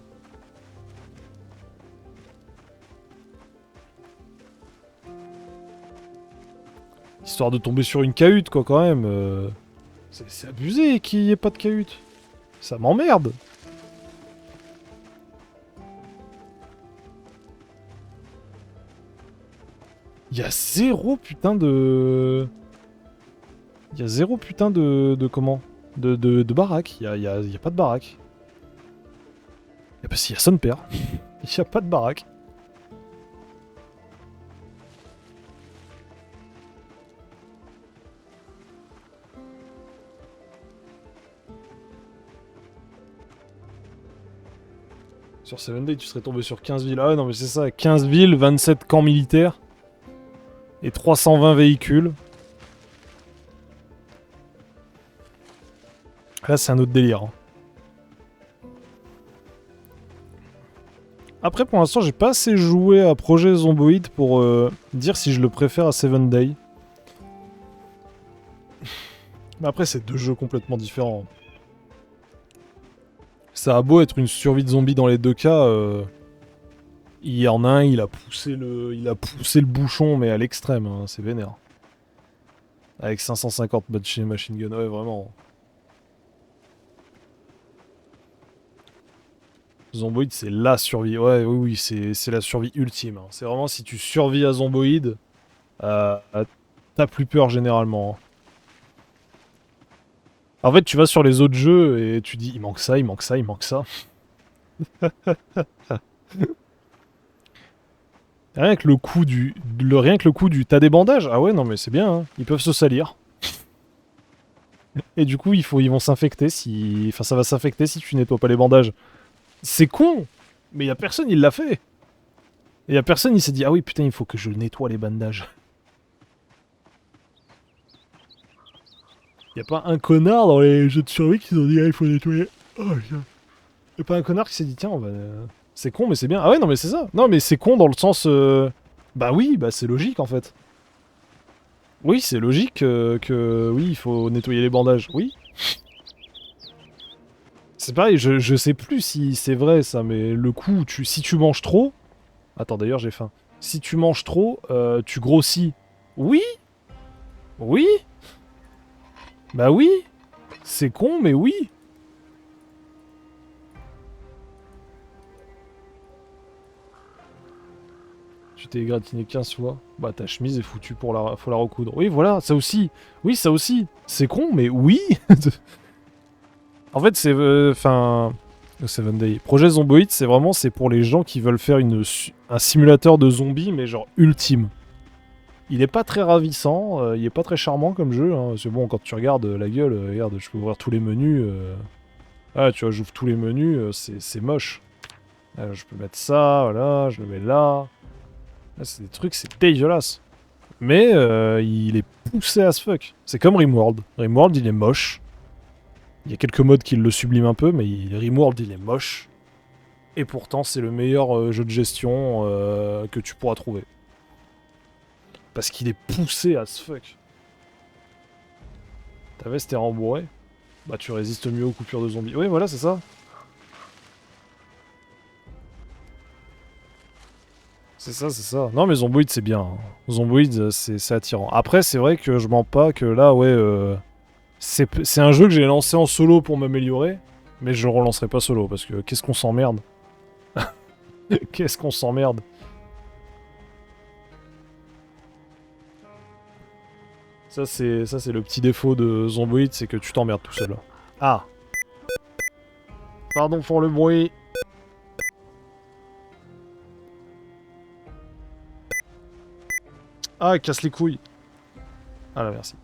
Histoire de tomber sur une cahute, quoi, quand même. C'est abusé qu'il n'y ait pas de cahute. Ça m'emmerde. Il y a zéro putain de... Il y a zéro putain de comment de baraque. Il y a pas de baraque. Et bah si, il y a son père. Il y a pas de baraque. Sur 7 Days, tu serais tombé sur 15 villes. Ah ouais, non, mais c'est ça. 15 villes, 27 camps militaires. Et 320 véhicules. Là, c'est un autre délire. Hein. Après, pour l'instant, j'ai pas assez joué à Projet Zomboid pour dire si je le préfère à 7 Days. Mais après, c'est deux jeux complètement différents. Ça a beau être une survie de zombies dans les deux cas, il y en a un, il a poussé le bouchon, mais à l'extrême, hein, c'est vénère. Avec 550 machine gun, ouais, vraiment. Zomboid, c'est la survie. Ouais, oui, c'est la survie ultime. Hein. C'est vraiment si tu survis à Zomboid, t'as plus peur généralement. Hein. En fait, tu vas sur les autres jeux et tu dis il manque ça, il manque ça, il manque ça. Rien que le coup du t'as des bandages. Ah ouais, non mais c'est bien. Hein. Ils peuvent se salir. Et du coup, ils vont s'infecter si, enfin, ça va s'infecter si tu nettoies pas les bandages. C'est con, mais y a personne il l'a fait. Et y a personne il s'est dit ah oui putain il faut que je nettoie les bandages. Y a pas un connard dans les jeux de survie qui s'est dit ah il faut nettoyer. Oh putain. Y a pas un connard qui s'est dit tiens on va. C'est con mais c'est bien. Ah ouais non mais c'est ça. Non mais c'est con dans le sens bah oui bah c'est logique en fait. Oui c'est logique que oui il faut nettoyer les bandages. Oui. C'est pareil, je sais plus si c'est vrai ça, mais le coup, si tu manges trop... Attends, d'ailleurs j'ai faim. Si tu manges trop, tu grossis. Oui. Oui. Bah oui. C'est con, mais oui. Tu t'es égratigné 15 fois. Bah ta chemise est foutue faut la recoudre. Oui, voilà, ça aussi. Oui, ça aussi. C'est con, mais oui. En fait, c'est... Enfin... 7 Days. Projet Zomboid, c'est pour les gens qui veulent faire un simulateur de zombies, mais genre ultime. Il est pas très ravissant, il est pas très charmant comme jeu. Hein, c'est bon, quand tu regardes la gueule, regarde, je peux ouvrir tous les menus. Ah, tu vois, j'ouvre tous les menus, c'est moche. Je peux mettre ça, voilà, je le mets là. Là, c'est des trucs, c'est dégueulasse. Mais il est poussé as fuck. C'est comme Rimworld. Rimworld, il est moche. Il y a quelques modes qui le subliment un peu, mais Rimworld, il est moche. Et pourtant, c'est le meilleur jeu de gestion que tu pourras trouver. Parce qu'il est poussé as fuck. Ta veste est rembourrée. Bah tu résistes mieux aux coupures de zombies. Oui, voilà, c'est ça. C'est ça, c'est ça. Non, mais Zomboid, c'est bien. Hein. Zomboid, c'est attirant. Après, c'est vrai que je mens pas que là, ouais... c'est un jeu que j'ai lancé en solo pour m'améliorer. Mais je le relancerai pas solo, parce que qu'est-ce qu'on s'emmerde. Qu'est-ce qu'on s'emmerde. Ça, c'est le petit défaut de Zomboid, c'est que tu t'emmerdes tout seul. Ah. Pardon pour le bruit. Ah, casse les couilles. Ah là, merci.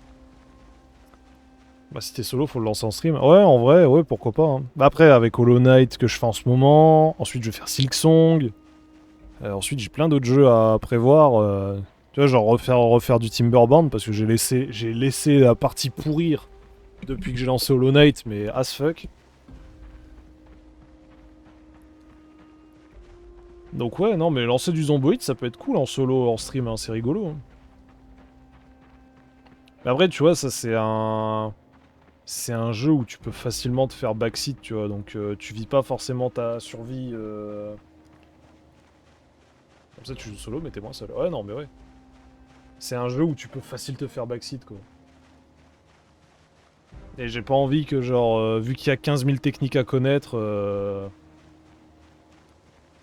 Bah si t'es solo, faut le lancer en stream. Ouais, en vrai, ouais, pourquoi pas. Hein. Bah, après, avec Hollow Knight que je fais en ce moment. Ensuite, je vais faire Silksong. Ensuite, j'ai plein d'autres jeux à prévoir. Tu vois, genre refaire du Timberborn parce que j'ai laissé la partie pourrir depuis que j'ai lancé Hollow Knight, mais as fuck. Donc ouais, non, mais lancer du Zomboid, ça peut être cool en solo, en stream, hein, c'est rigolo. Hein. Mais après, tu vois, ça c'est un... C'est un jeu où tu peux facilement te faire backseat, tu vois, donc tu vis pas forcément ta survie... Comme ça, tu joues solo, mais t'es moins seul. Ouais, non, mais ouais. C'est un jeu où tu peux facile te faire backseat, quoi. Et j'ai pas envie que, genre, vu qu'il y a 15 000 techniques à connaître,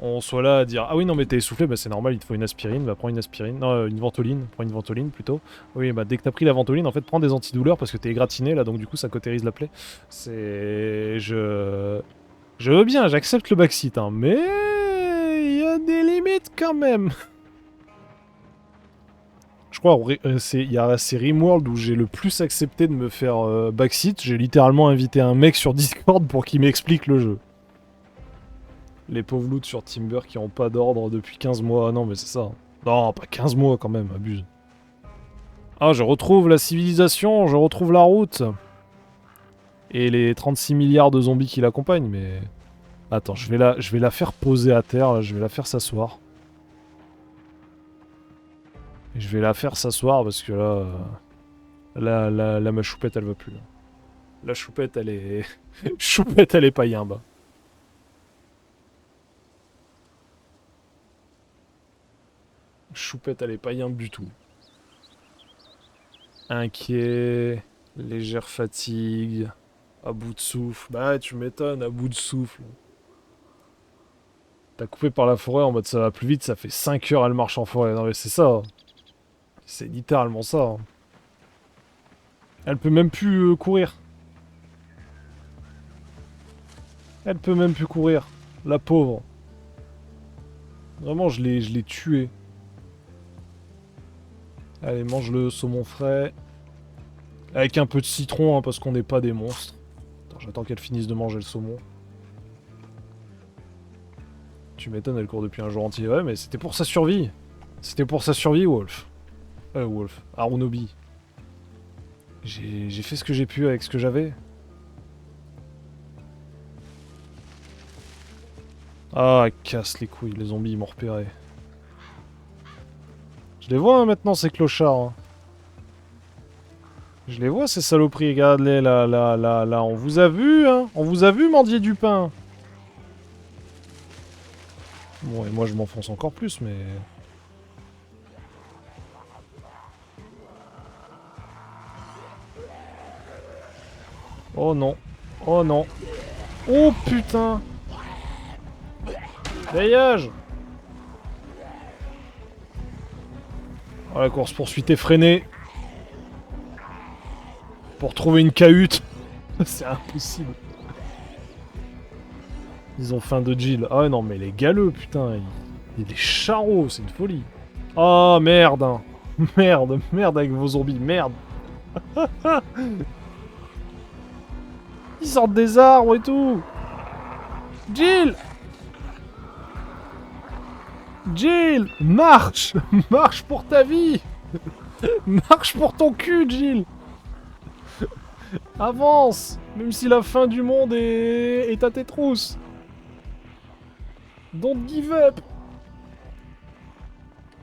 on soit là à dire ah oui, non, mais t'es essoufflé, bah c'est normal, il te faut une aspirine, bah prends une aspirine. Non, une ventoline, prends une ventoline plutôt. Oui, bah dès que t'as pris la ventoline, en fait, prends des antidouleurs parce que t'es égratigné là, donc du coup, ça cautérise la plaie. C'est. Je veux bien, j'accepte le backseat, hein, mais. Il y a des limites quand même. Je crois c'est Rimworld où j'ai le plus accepté de me faire backseat. J'ai littéralement invité un mec sur Discord pour qu'il m'explique le jeu. Les pauvres loots sur Timber qui ont pas d'ordre depuis 15 mois. Ah non, mais c'est ça. Non, pas 15 mois quand même, abuse. Ah, je retrouve la civilisation, je retrouve la route. Et les 36 milliards de zombies qui l'accompagnent, mais... Attends, je vais la faire poser à terre, là, je vais la faire s'asseoir. Et je vais la faire s'asseoir parce que là, ma choupette, elle va plus. Là. La choupette, elle est... choupette, elle est pas yimbe. Choupette, elle est pas yimbe du tout. Inquiet, légère fatigue, à bout de souffle. Bah tu m'étonnes, à bout de souffle. T'as coupé par la forêt en mode ça va plus vite, ça fait 5 heures elle marche en forêt. Non mais c'est ça. C'est littéralement ça. Hein. Elle peut même plus courir. Elle peut même plus courir. La pauvre. Vraiment, je l'ai tuée. Allez, mange le saumon frais. Avec un peu de citron, hein, parce qu'on n'est pas des monstres. Attends, j'attends qu'elle finisse de manger le saumon. Tu m'étonnes, elle court depuis un jour entier. Ouais, mais c'était pour sa survie. C'était pour sa survie, Wolf. Wolf. Arunobi. J'ai fait ce que j'ai pu avec ce que j'avais. Ah, casse les couilles, les zombies, ils m'ont repéré. Je les vois hein, maintenant, ces clochards. Hein. Je les vois, ces saloperies. Regarde-les, là. On vous a vu, hein. On vous a vu mendier du pain. Bon, et moi, je m'enfonce encore plus, mais... Oh non. Oh non. Oh putain. Dégage. Oh, la course-poursuite est freinée. Pour trouver une cahute. C'est impossible. Ils ont faim de Jill. Ah non, mais les galeux, putain. Il est charros, c'est une folie. Oh merde. Hein. Merde avec vos zombies, merde. Ils sortent des arbres et tout. Jill. Jill, marche. Marche pour ta vie. Marche pour ton cul, Jill. Avance. Même si la fin du monde est à tes trousses. Don't give up.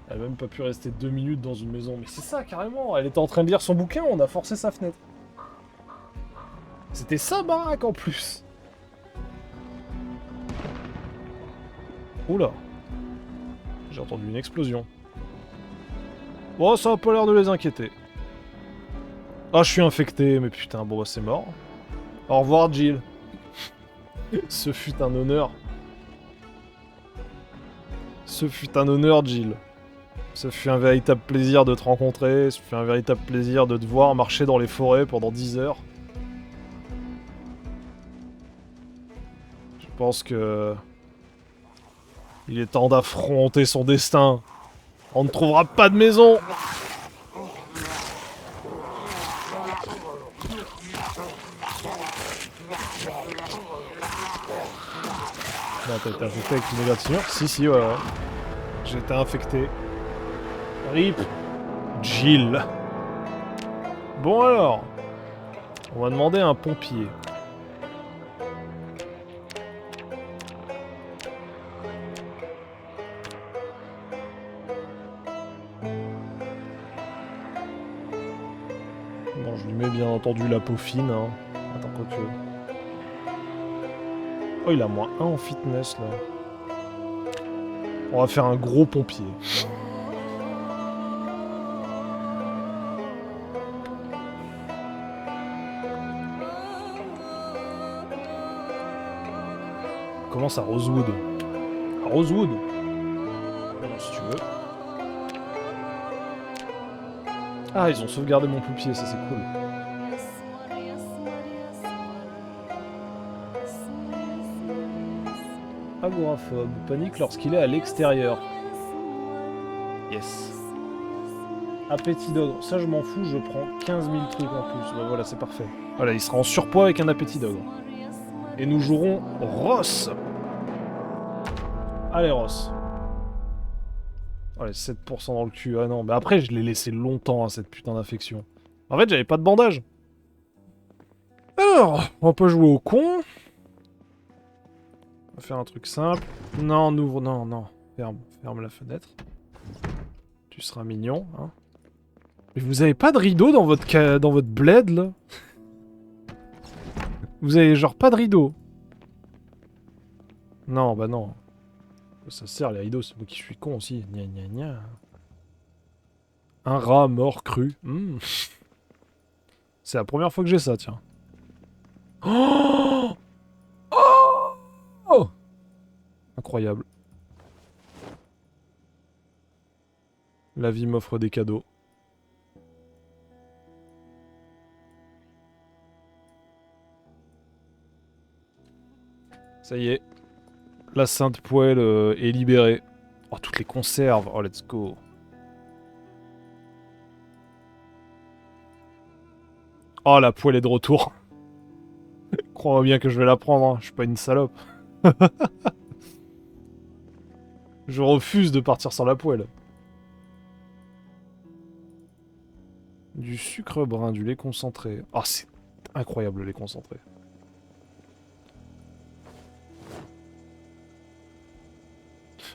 Elle a même pas pu rester 2 minutes dans une maison. Mais c'est ça, carrément. Elle était en train de lire son bouquin, on a forcé sa fenêtre. C'était sa baraque, en plus. Oula. J'ai entendu une explosion. Bon, ça a pas l'air de les inquiéter. Ah, je suis infecté, mais putain, bon, bah, c'est mort. Au revoir, Jill. Ce fut un honneur. Ce fut un honneur, Jill. Ce fut un véritable plaisir de te rencontrer. Ce fut un véritable plaisir de te voir marcher dans les forêts pendant 10 heures. Je pense que... il est temps d'affronter son destin. On ne trouvera pas de maison. Non, t'as été infecté avec une égratignure? Si, ouais. J'ai été infecté. RIP Jill. Bon alors, on va demander à un pompier. Bon, je lui mets bien entendu la peau fine. Hein. Attends, quoi que... Oh, il a moins 1 en fitness, là. On va faire un gros pompier. On commence à Rosewood. À Rosewood. Alors, si tu veux. Ah, ils ont sauvegardé mon pompier, ça c'est cool. Agoraphobe, panique lorsqu'il est à l'extérieur. Yes. Appétit d'ogre, ça je m'en fous, je prends 15 000 trucs en plus. Bah voilà, c'est parfait. Voilà, il sera en surpoids avec un appétit d'ogre. Et nous jouerons Ross. Allez, Ross. Allez, 7% dans le cul. Ah non, mais après, je l'ai laissé longtemps, hein, cette putain d'infection. En fait, j'avais pas de bandage. Alors, on va pas jouer au con. On va faire un truc simple. Non, on ouvre... Non, non. Ferme la fenêtre. Tu seras mignon, hein. Mais vous avez pas de rideau dans votre bled, là? Vous avez genre pas de rideau? Non, bah non. Ça sert les rideaux, c'est moi qui suis con aussi. Gna gna gna. Un rat mort cru. Mmh. C'est la première fois que j'ai ça, tiens. Oh, oh, incroyable. La vie m'offre des cadeaux. Ça y est. La sainte poêle est libérée. Oh, toutes les conserves. Oh, let's go. Oh, la poêle est de retour. Crois-moi bien que je vais la prendre, hein. Je suis pas une salope. Je refuse de partir sans la poêle. Du sucre brun, du lait concentré. Oh, c'est incroyable le lait concentré.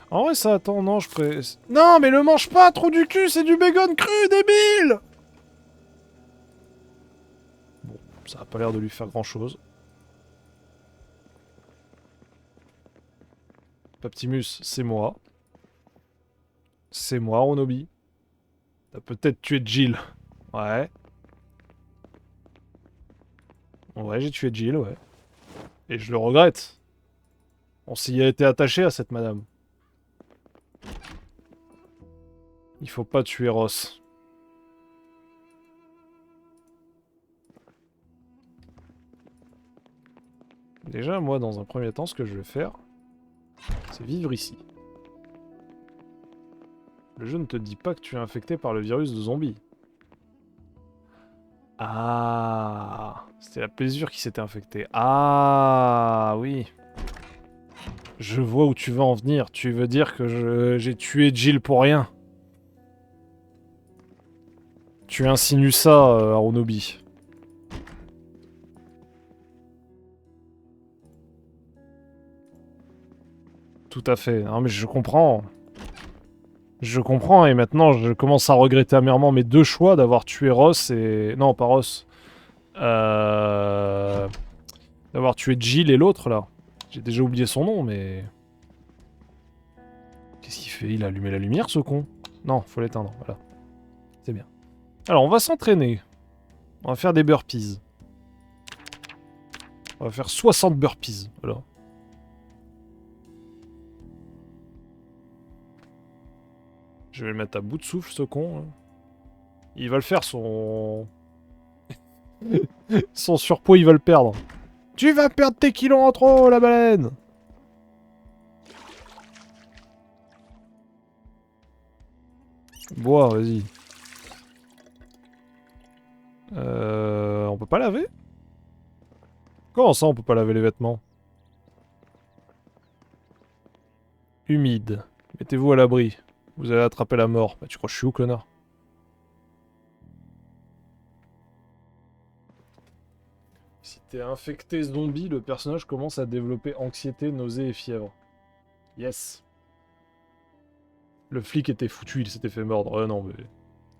En vrai, ça attend, non, je presse. Non, mais le mange pas, trou du cul, c'est du bacon cru, débile! Bon, ça a pas l'air de lui faire grand chose. Paptimus, c'est moi. C'est moi, Ronobi. T'as peut-être tué Jill. Ouais. Ouais, j'ai tué Jill, ouais. Et je le regrette. On s'y a été attaché à cette madame. Il faut pas tuer Ross. Déjà, moi, dans un premier temps, ce que je vais faire, c'est vivre ici. Le jeu ne te dit pas que tu es infecté par le virus de zombie. Ah, c'était la plaisir qui s'était infectée. Ah, oui. Je vois où tu veux en venir. Tu veux dire que j'ai tué Jill pour rien. Tu insinues ça, Arunobi. Tout à fait. Non, mais je comprends. Je comprends, et maintenant je commence à regretter amèrement mes deux choix d'avoir tué Ross et... Non, pas Ross. D'avoir tué Jill et l'autre, là. J'ai déjà oublié son nom, mais... Qu'est-ce qu'il fait? Il a allumé la lumière, ce con? Non, faut l'éteindre, voilà. C'est bien. Alors, on va s'entraîner. On va faire des burpees. On va faire 60 burpees, voilà. Je vais le mettre à bout de souffle, ce con. Là. Il va le faire, son... son surpoids, il va le perdre. Tu vas perdre tes kilos en trop, la baleine! Bois, vas-y. On peut pas laver? Comment ça, on peut pas laver les vêtements? Humide. Mettez-vous à l'abri. Vous allez attraper la mort. Bah, tu crois que je suis où, connard? Si t'es infecté zombie, le personnage commence à développer anxiété, nausée et fièvre. Yes. Le flic était foutu, il s'était fait mordre. Non, mais...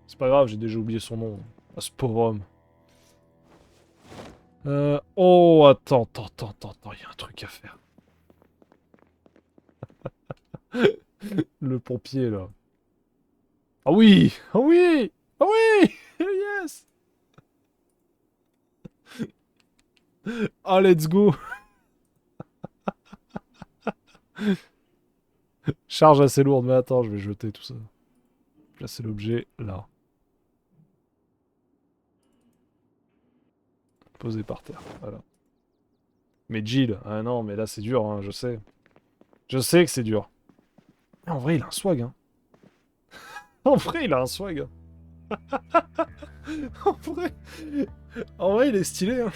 C'est pas grave, j'ai déjà oublié son nom. Ah, ce pauvre homme. Oh, attends, il y a un truc à faire. Le pompier, là. Ah oui! Ah oui! Ah oui! Yes! Ah, let's go! Charge assez lourde, mais attends, je vais jeter tout ça. Placer l'objet là. Posé par terre, voilà. Mais Jill, ah non, mais là c'est dur, hein, je sais. Je sais que c'est dur. Mais en vrai, il a un swag, hein. En vrai, il a un swag. En vrai... En vrai, il est stylé, hein.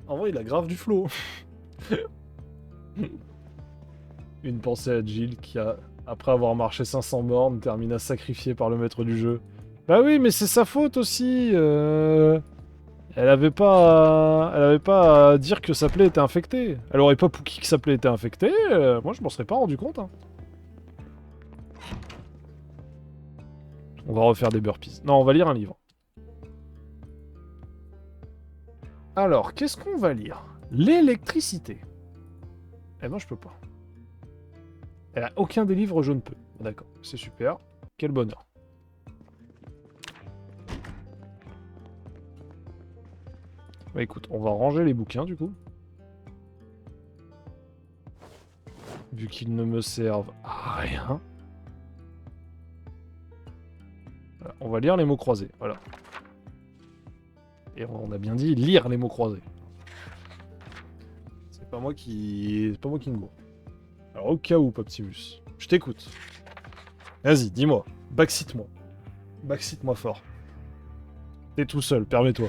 En vrai, il a grave du flow. Une pensée à Jill qui a, après avoir marché 500 bornes, termina sacrifiée par le maître du jeu. Bah oui, mais c'est sa faute aussi. Elle avait pas à dire que sa plaie était infectée. Elle aurait pas pouki que sa plaie était infectée. Moi, je m'en serais pas rendu compte. Hein. On va refaire des burpees. Non, on va lire un livre. Alors, qu'est-ce qu'on va lire? L'électricité. Eh ben, je peux pas. Elle a aucun des livres, je ne peux. D'accord, c'est super. Quel bonheur. Bah écoute, on va ranger les bouquins du coup. Vu qu'ils ne me servent à rien. Voilà, on va lire les mots croisés, voilà. Et on a bien dit lire les mots croisés. C'est pas moi qui... C'est pas moi qui me gourre. Alors au cas où, Poptimus, je t'écoute. Vas-y, dis-moi. Backseat-moi. Backseat-moi fort. T'es tout seul, permets-toi.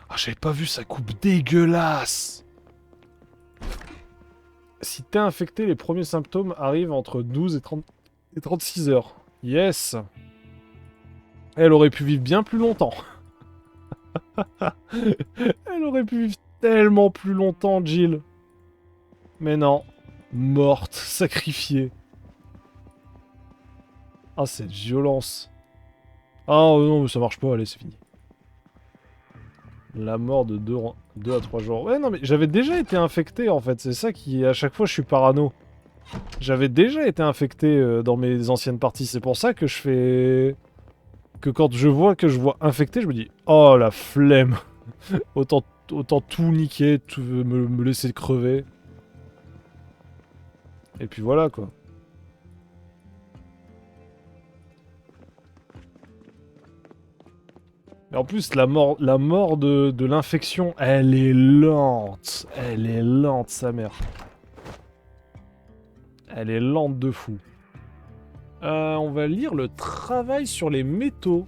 Ah, j'avais pas vu sa coupe dégueulasse. Si t'es infecté, les premiers symptômes arrivent entre 12 et 36 heures. Yes. Elle aurait pu vivre bien plus longtemps. Elle aurait pu vivre tellement plus longtemps, Jill. Mais non. Morte, sacrifiée. Ah, cette violence. Ah non, mais ça marche pas, allez, c'est fini. La mort de 2 à 3 jours. Ouais, non, mais j'avais déjà été infecté, en fait. C'est ça qui, à chaque fois, je suis parano. J'avais déjà été infecté dans mes anciennes parties. C'est pour ça que je fais... Que quand je vois infecté, je me dis... Oh, la flemme. autant tout niquer, tout me laisser crever. Et puis voilà, quoi. Mais en plus, la mort de l'infection, elle est lente. Elle est lente, sa mère. Elle est lente de fou. On va lire le travail sur les métaux.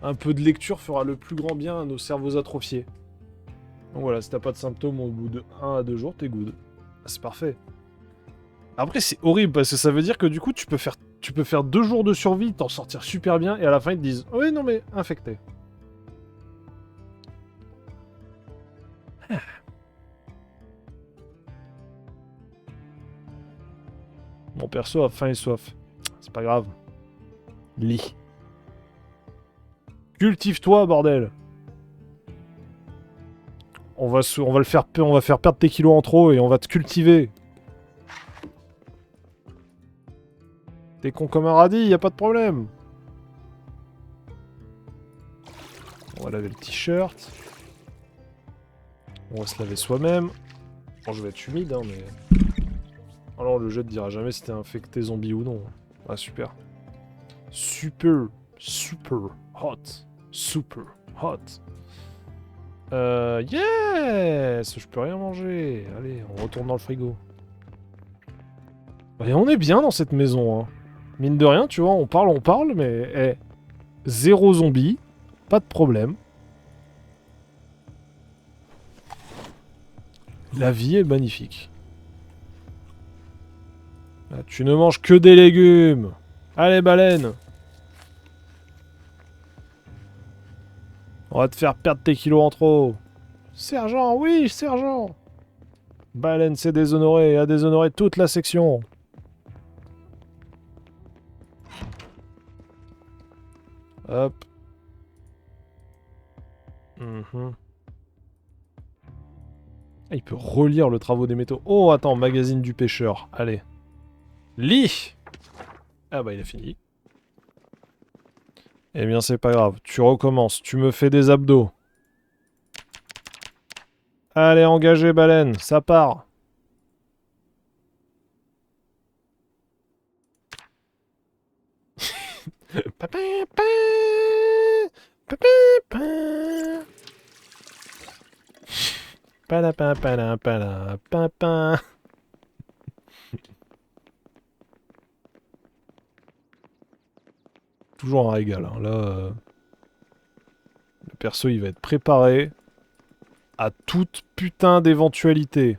Un peu de lecture fera le plus grand bien à nos cerveaux atrophiés. Donc voilà, si t'as pas de symptômes au bout de 1 à 2 jours, t'es good. C'est parfait. Après, c'est horrible parce que ça veut dire que du coup, tu peux faire 2 jours de survie, t'en sortir super bien, et à la fin, ils te disent oui, non, mais infecté. Mon perso a faim et soif. C'est pas grave. Lis. Cultive-toi, bordel. On va faire perdre tes kilos en trop et on va te cultiver. T'es con comme un radis, y a pas de problème. On va laver le t-shirt. On va se laver soi-même. Bon, je vais être humide, hein, mais... Alors, le jeu te dira jamais si t'es infecté zombie ou non. Ah, super. Super hot. Super hot. Yes! Je peux rien manger. Allez, on retourne dans le frigo. Et on est bien dans cette maison, hein. Mine de rien, tu vois, on parle, mais... zéro zombie. Pas de problème. La vie est magnifique. Là, tu ne manges que des légumes. Allez, baleine. On va te faire perdre tes kilos en trop. Sergent, oui, sergent. Baleine s'est déshonoré et a déshonoré toute la section. Hop. Ah, il peut relire le travaux des métaux. Oh, attends, magazine du pêcheur. Allez. Lis. Ah bah, il a fini. Eh bien, c'est pas grave. Tu recommences. Tu me fais des abdos. Allez, engagez, baleine. Ça part. toujours un régal. Hein. Là, le perso, il va être préparé à toute putain d'éventualité.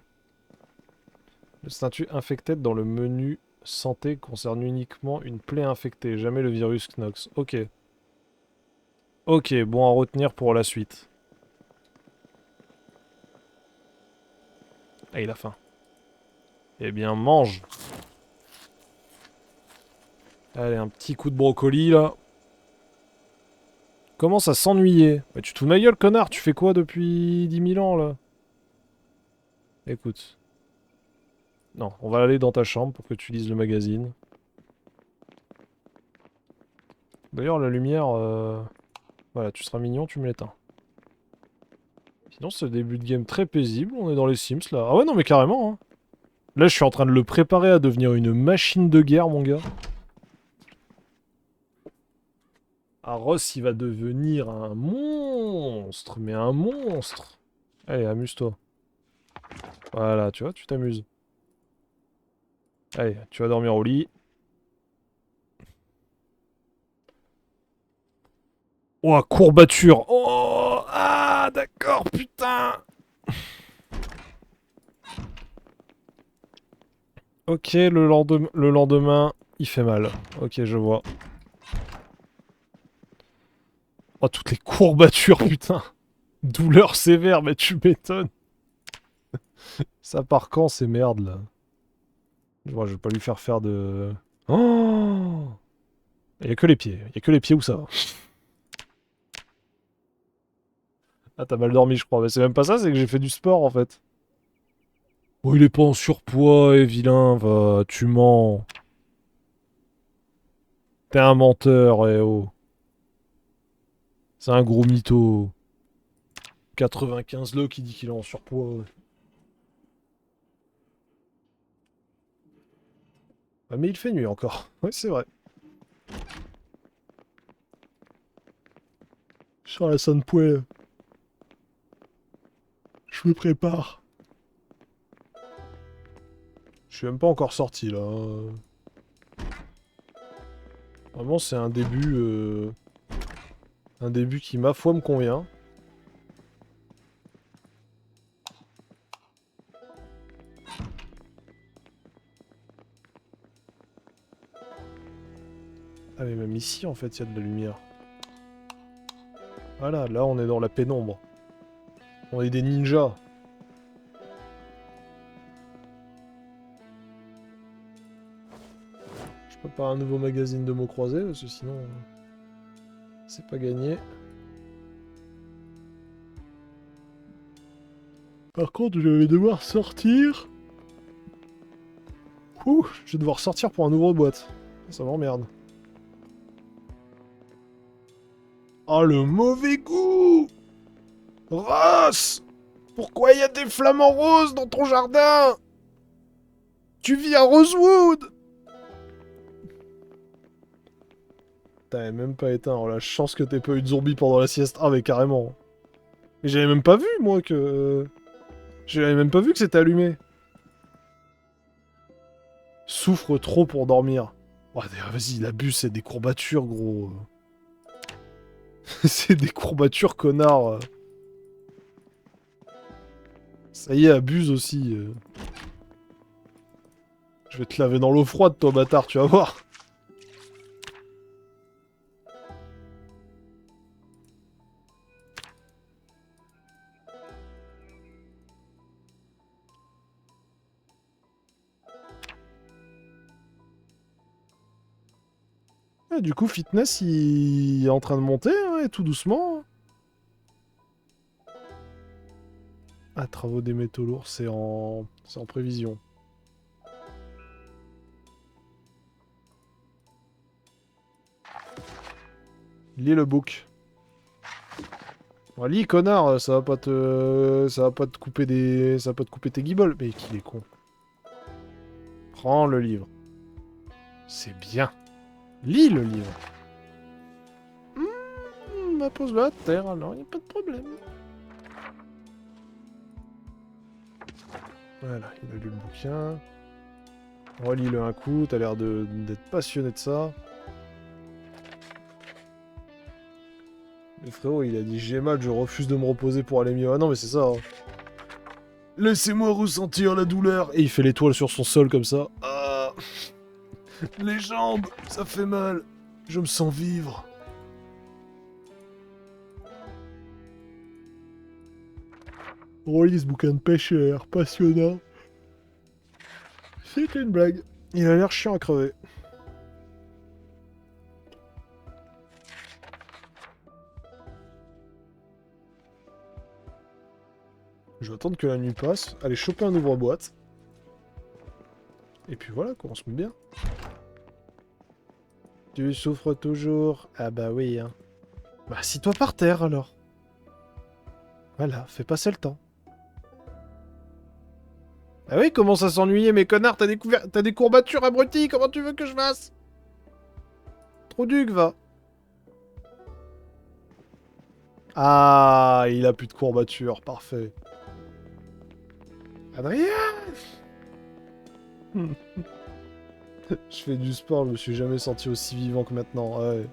Le statut infected dans le menu santé concerne uniquement une plaie infectée, jamais le virus Knox. Ok. Ok, bon à retenir pour la suite. Ah, il a faim. Eh bien, mange. Allez, un petit coup de brocoli, là. Commence à s'ennuyer. Bah, tu te fous de ma gueule, connard. Tu fais quoi depuis 10 000 ans, là? Écoute. Non, on va aller dans ta chambre pour que tu lises le magazine. D'ailleurs, la lumière... Voilà, tu seras mignon, tu me l'éteins. Sinon, c'est le début de game très paisible. On est dans les Sims, là. Ah ouais, non, mais carrément, hein. Là, je suis en train de le préparer à devenir une machine de guerre, mon gars. Ah, Ross, il va devenir un monstre. Mais un monstre. Allez, amuse-toi. Voilà, tu vois, tu t'amuses. Allez, tu vas dormir au lit. Oh, courbature. Oh, ah, d'accord, putain. Ok, le lendemain, il fait mal. Ok, je vois. Oh, toutes les courbatures, putain. Douleur sévère, mais tu m'étonnes. Ça part quand, ces merdes, là? Moi, je vais pas lui faire de... Oh, il y a que les pieds. Il y a que les pieds où ça va. Ah, t'as mal dormi, je crois. Mais c'est même pas ça, c'est que j'ai fait du sport, en fait. Oh, il est pas en surpoids, et vilain, va, tu mens. T'es un menteur, eh oh. C'est un gros mytho. 95 le qui dit qu'il est en surpoids. Ouais. Ah, mais il fait nuit encore. Ouais, c'est vrai. Sur la sonne poêle. Je me prépare. Je suis même pas encore sorti là. Vraiment, c'est un début. Un début qui, ma foi, me convient. Ah, mais même ici, en fait, il y a de la lumière. Voilà, là, on est dans la pénombre. On est des ninjas. Je prépare un nouveau magazine de mots croisés, parce que sinon, c'est pas gagné. Par contre, je vais devoir sortir. Ouh, je vais devoir sortir pour un ouvre-boîte. Ça m'emmerde. Oh, le mauvais goût! Ross! Pourquoi il y a des flamants roses dans ton jardin? Tu vis à Rosewood! T'avais même pas éteint. Oh, la chance que t'aies pas eu de zombies pendant la sieste. Ah, mais carrément. Mais j'avais même pas vu, moi, que... J'avais même pas vu que c'était allumé. Souffre trop pour dormir. Oh, vas-y, il abuse, c'est des courbatures, gros. C'est des courbatures, connard. Ça y est, abuse aussi. Je vais te laver dans l'eau froide, toi, bâtard, tu vas voir. Ah, du coup, fitness, il est en train de monter, hein, et tout doucement. Ah, travaux des métaux lourds, c'est en prévision. Lis le book. Bon, lis, connard, ça va pas te couper des... Ça va pas te couper tes guibolles. Mais qu'il est con. Prends le livre. C'est bien. Lis le livre. Pose-le à terre, alors, y a pas de problème. Voilà, il a lu le bouquin. Relis-le un coup, t'as l'air d'être passionné de ça. Le frérot, il a dit j'ai mal, je refuse de me reposer pour aller mieux. Ah non, mais c'est ça. Hein. Laissez-moi ressentir la douleur. Et il fait l'étoile sur son sol comme ça. Ah, les jambes, ça fait mal. Je me sens vivre. Rolly, ce bouquin de pêche a l'air passionnant. C'est une blague. Il a l'air chiant à crever. Je vais attendre que la nuit passe, aller choper un ouvre-boîte. Et puis voilà, quoi, on se met bien. Tu souffres toujours? Ah bah oui, hein. Bah assis-toi par terre, alors. Voilà, fais passer le temps. Ah oui, commence à s'ennuyer, mais connard, t'as des courbatures abruties, comment tu veux que je fasse? Trop duc, va. Ah, il a plus de courbatures, parfait. Adrien. Je fais du sport, je me suis jamais senti aussi vivant que maintenant, ouais.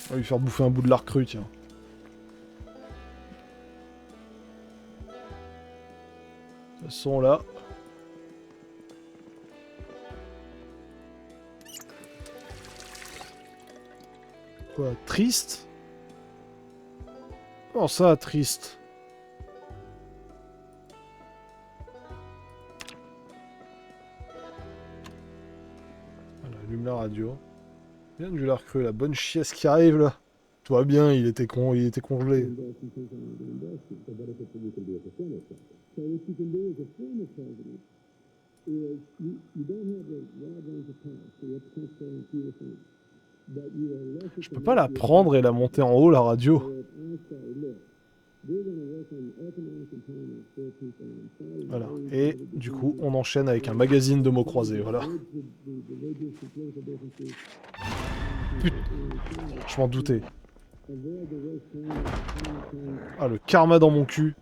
On va lui faire bouffer un bout de lard cru, tiens. De toute façon, là... Quoi, triste? Comment ça, triste? Voilà, allume la radio. Bien du lard cru, la bonne chiasse qui arrive, là. Tout va bien, il était congelé. Je peux pas la prendre et la monter en haut, la radio. Voilà. Et du coup, on enchaîne avec un magazine de mots croisés, voilà. Putain, je m'en doutais. Ah, le karma dans mon cul.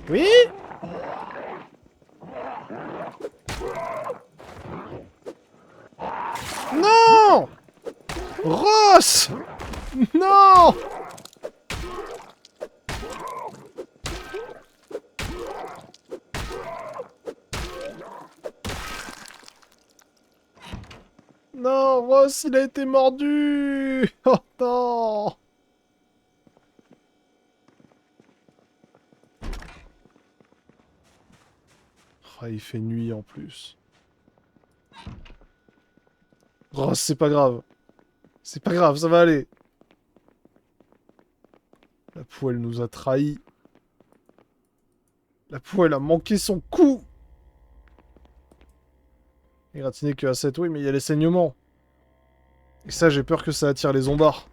Oui? Non! Ross! Non! Non, Ross, il a été mordu! Oh non! Oh, il fait nuit en plus. Ross, c'est pas grave. C'est pas grave, ça va aller. La poêle nous a trahis. La poêle a manqué son coup. Égratigné que à 7, oui, mais il y a les saignements. Et ça, j'ai peur que ça attire les zombards.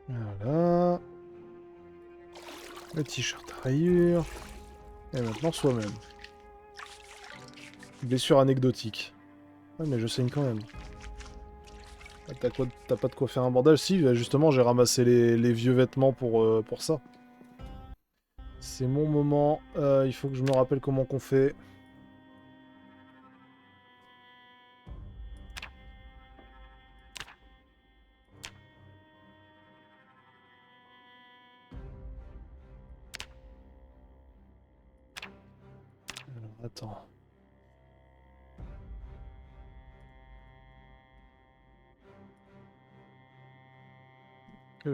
Voilà. Le t-shirt rayure. Et maintenant soi-même. Blessure anecdotique. Ouais, mais je saigne quand même. Ah, t'as pas de quoi faire un bordel? Si, justement, j'ai ramassé les vieux vêtements pour ça. C'est mon moment. Il faut que je me rappelle comment qu'on fait. Alors, attends.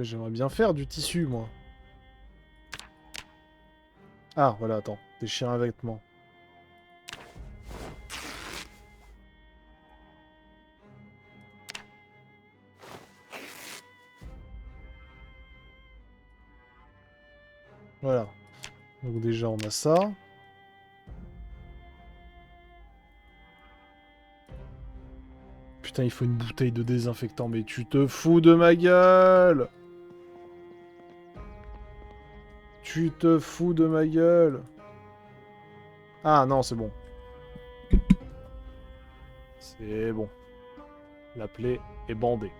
J'aimerais bien faire du tissu, moi. Ah, voilà, attends. Déchirer un vêtement. Voilà. Donc déjà, on a ça. Putain, il faut une bouteille de désinfectant, mais tu te fous de ma gueule! Tu te fous de ma gueule. Ah non, c'est bon. C'est bon. La plaie est bandée.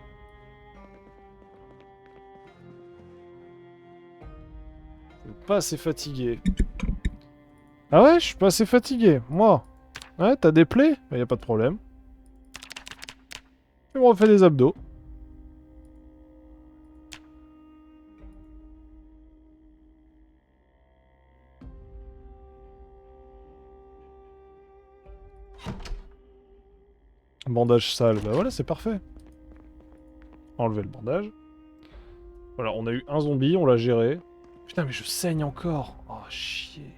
Je suis pas assez fatigué. Ah ouais, je suis pas assez fatigué, moi. Ouais, t'as des plaies? Bah, y a pas de problème. Je me refais des abdos. Bandage sale, bah voilà, c'est parfait. Enlever le bandage. Voilà, on a eu un zombie, on l'a géré. Putain, mais je saigne encore. Oh, chier.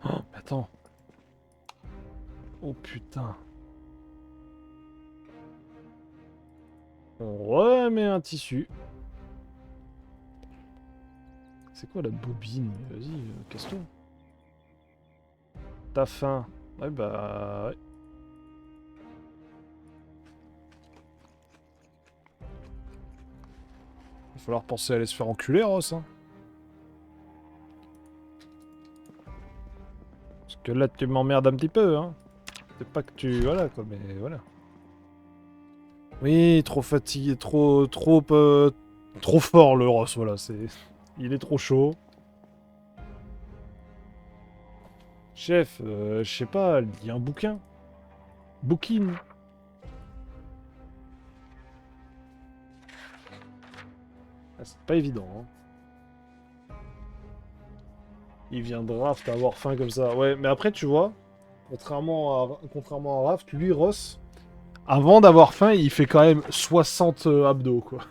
Oh, mais attends. Oh, putain. On remet un tissu. C'est quoi la bobine? Vas-y, casse-toi. T'as faim. Ouais, bah... Ouais. Il va falloir penser à aller se faire enculer, Ross. Hein. Parce que là, tu m'emmerdes un petit peu, hein. C'est pas que tu... Voilà, quoi, mais voilà. Oui, trop fatigué, trop fort, le Ross, voilà, c'est... Il est trop chaud. Chef, je sais pas, lis un bouquin. Bouquine. Ah, c'est pas évident, hein. Il vient de Raft à avoir faim comme ça. Ouais, mais après, tu vois, contrairement à Raft, lui, Ross, avant d'avoir faim, il fait quand même 60 abdos, quoi.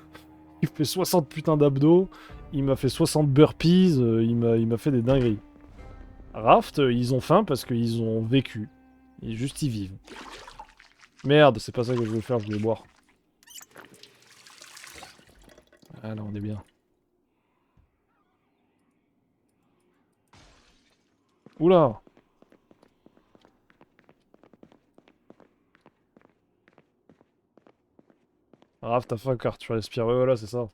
Il fait 60 putains d'abdos, il m'a fait 60 burpees, il m'a fait des dingueries. Raft, ils ont faim parce qu'ils ont vécu. Juste, ils vivent. Merde, c'est pas ça que je voulais faire, je voulais boire. Ah là, on est bien. Oula! Raph, t'as faim car tu respires. Ouais, voilà, c'est ça.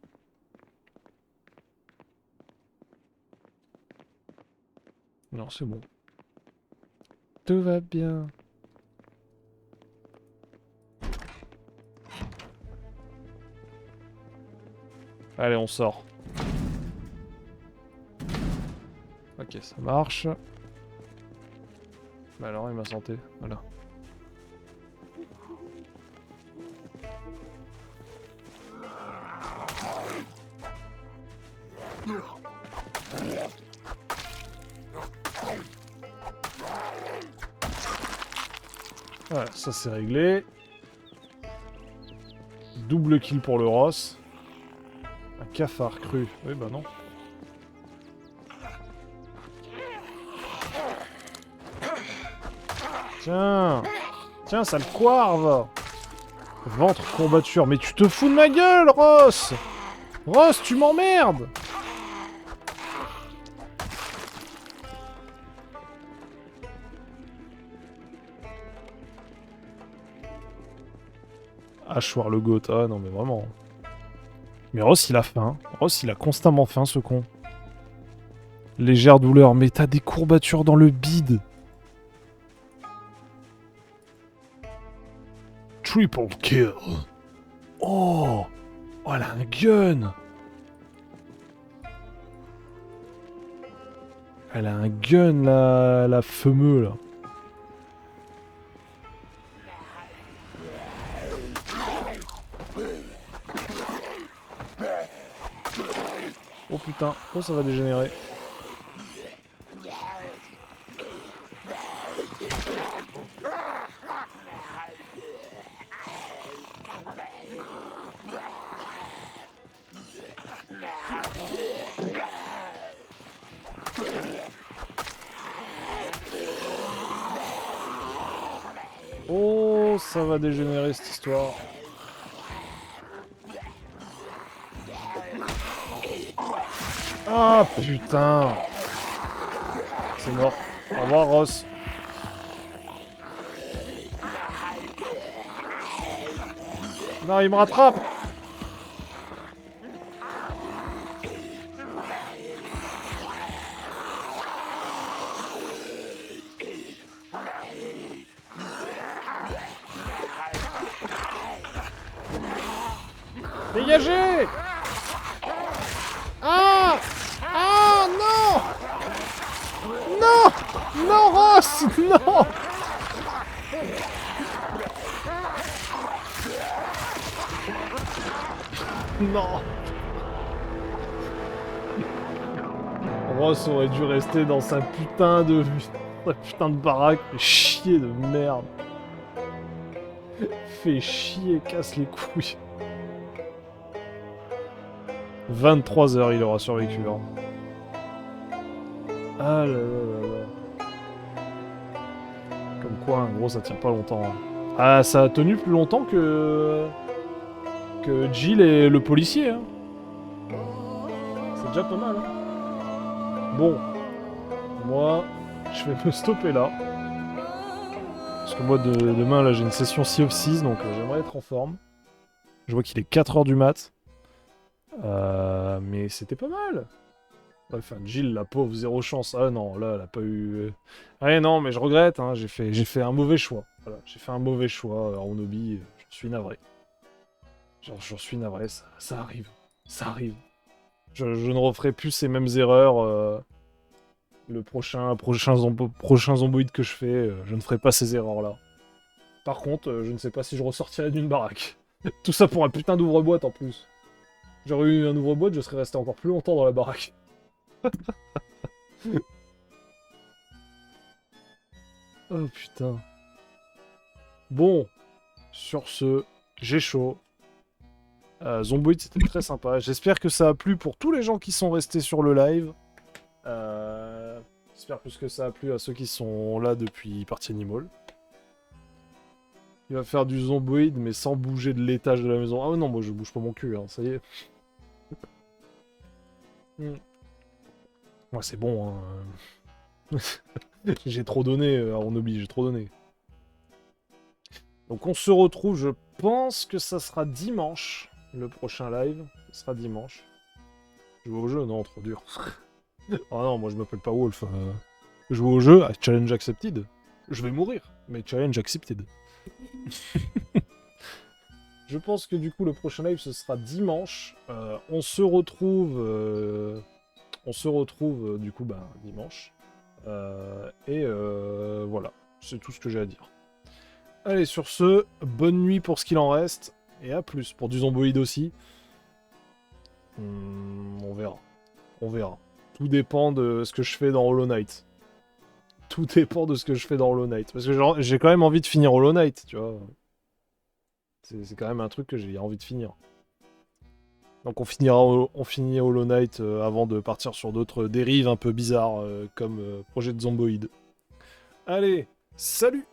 Non, c'est bon. Tout va bien. Allez, on sort. Ok, ça marche. Bah alors, et ma santé, voilà. Voilà, ça c'est réglé. Double kill pour le Ross. Un cafard cru. Oui, bah non. Tiens. Tiens, sale couarve. Ventre courbature. Mais tu te fous de ma gueule, Ross. Ross, tu m'emmerdes. Hachoir le goat. Ah non, mais vraiment. Mais Ross, il a faim. Ross, il a constamment faim, ce con. Légère douleur. Mais t'as des courbatures dans le bide. Triple kill. Oh. Oh, elle a un gun. Elle a un gun, la fameux, là. Oh putain, oh ça va dégénérer. Oh, ça va dégénérer cette histoire. Ah putain. C'est mort. Au revoir Ross. Non, il me rattrape. Dégagez! Ah! Ah non! Non! Non, Ross! Non! Non! Ross aurait dû rester dans sa putain de baraque. Fait chier de merde. Fait chier, casse les couilles. 23 heures il aura survécu. Hein. Ah là là là là. Comme quoi, en gros, ça tient pas longtemps. Hein. Ah, ça a tenu plus longtemps que Jill et le policier. Hein. C'est déjà pas mal. Hein. Bon. Moi, je vais me stopper là. Parce que moi, demain, là, j'ai une session Sea of Thieves, donc j'aimerais être en forme. Je vois qu'il est 4h du mat. Mais c'était pas mal. Enfin, Jill, la pauvre, zéro chance. Ah non, là, elle a pas eu... Ah non, mais je regrette, hein, j'ai fait un mauvais choix. Voilà, j'ai fait un mauvais choix en hobby, j'en suis navré. J'en suis navré, ça arrive. Ça arrive. Je ne referai plus ces mêmes erreurs. Le prochain zomboïde que je fais, je ne ferai pas ces erreurs-là. Par contre, je ne sais pas si je ressortirai d'une baraque. Tout ça pour un putain d'ouvre-boîte en plus. J'aurais eu un ouvre-boîte, je serais resté encore plus longtemps dans la baraque. Oh putain. Bon, sur ce, j'ai chaud. Zomboid, c'était très sympa. J'espère que ça a plu pour tous les gens qui sont restés sur le live. J'espère plus que ça a plu à ceux qui sont là depuis Party Animal. Il va faire du zomboid, mais sans bouger de l'étage de la maison. Ah non, moi je bouge pas mon cul, hein, ça y est. Ouais, c'est bon, hein. J'ai trop donné à Onobi, j'ai trop donné. Donc on se retrouve, je pense que ça sera dimanche, le prochain live. Ce sera dimanche. Jouer au jeu, non, trop dur. Oh non, moi je m'appelle pas Wolf. Jouer au jeu, challenge accepted. Je vais mourir, mais challenge accepted. Je pense que du coup le prochain live ce sera dimanche. On se retrouve du coup dimanche. Voilà, c'est tout ce que j'ai à dire. Allez, sur ce, bonne nuit pour ce qu'il en reste. Et à plus pour du zomboïde aussi. On verra. On verra. Tout dépend de ce que je fais dans Hollow Knight. Tout dépend de ce que je fais dans Hollow Knight. Parce que j'ai quand même envie de finir Hollow Knight, tu vois. C'est quand même un truc que j'ai envie de finir. Donc on finit Hollow Knight avant de partir sur d'autres dérives un peu bizarres comme projet de zomboïde. Allez, salut!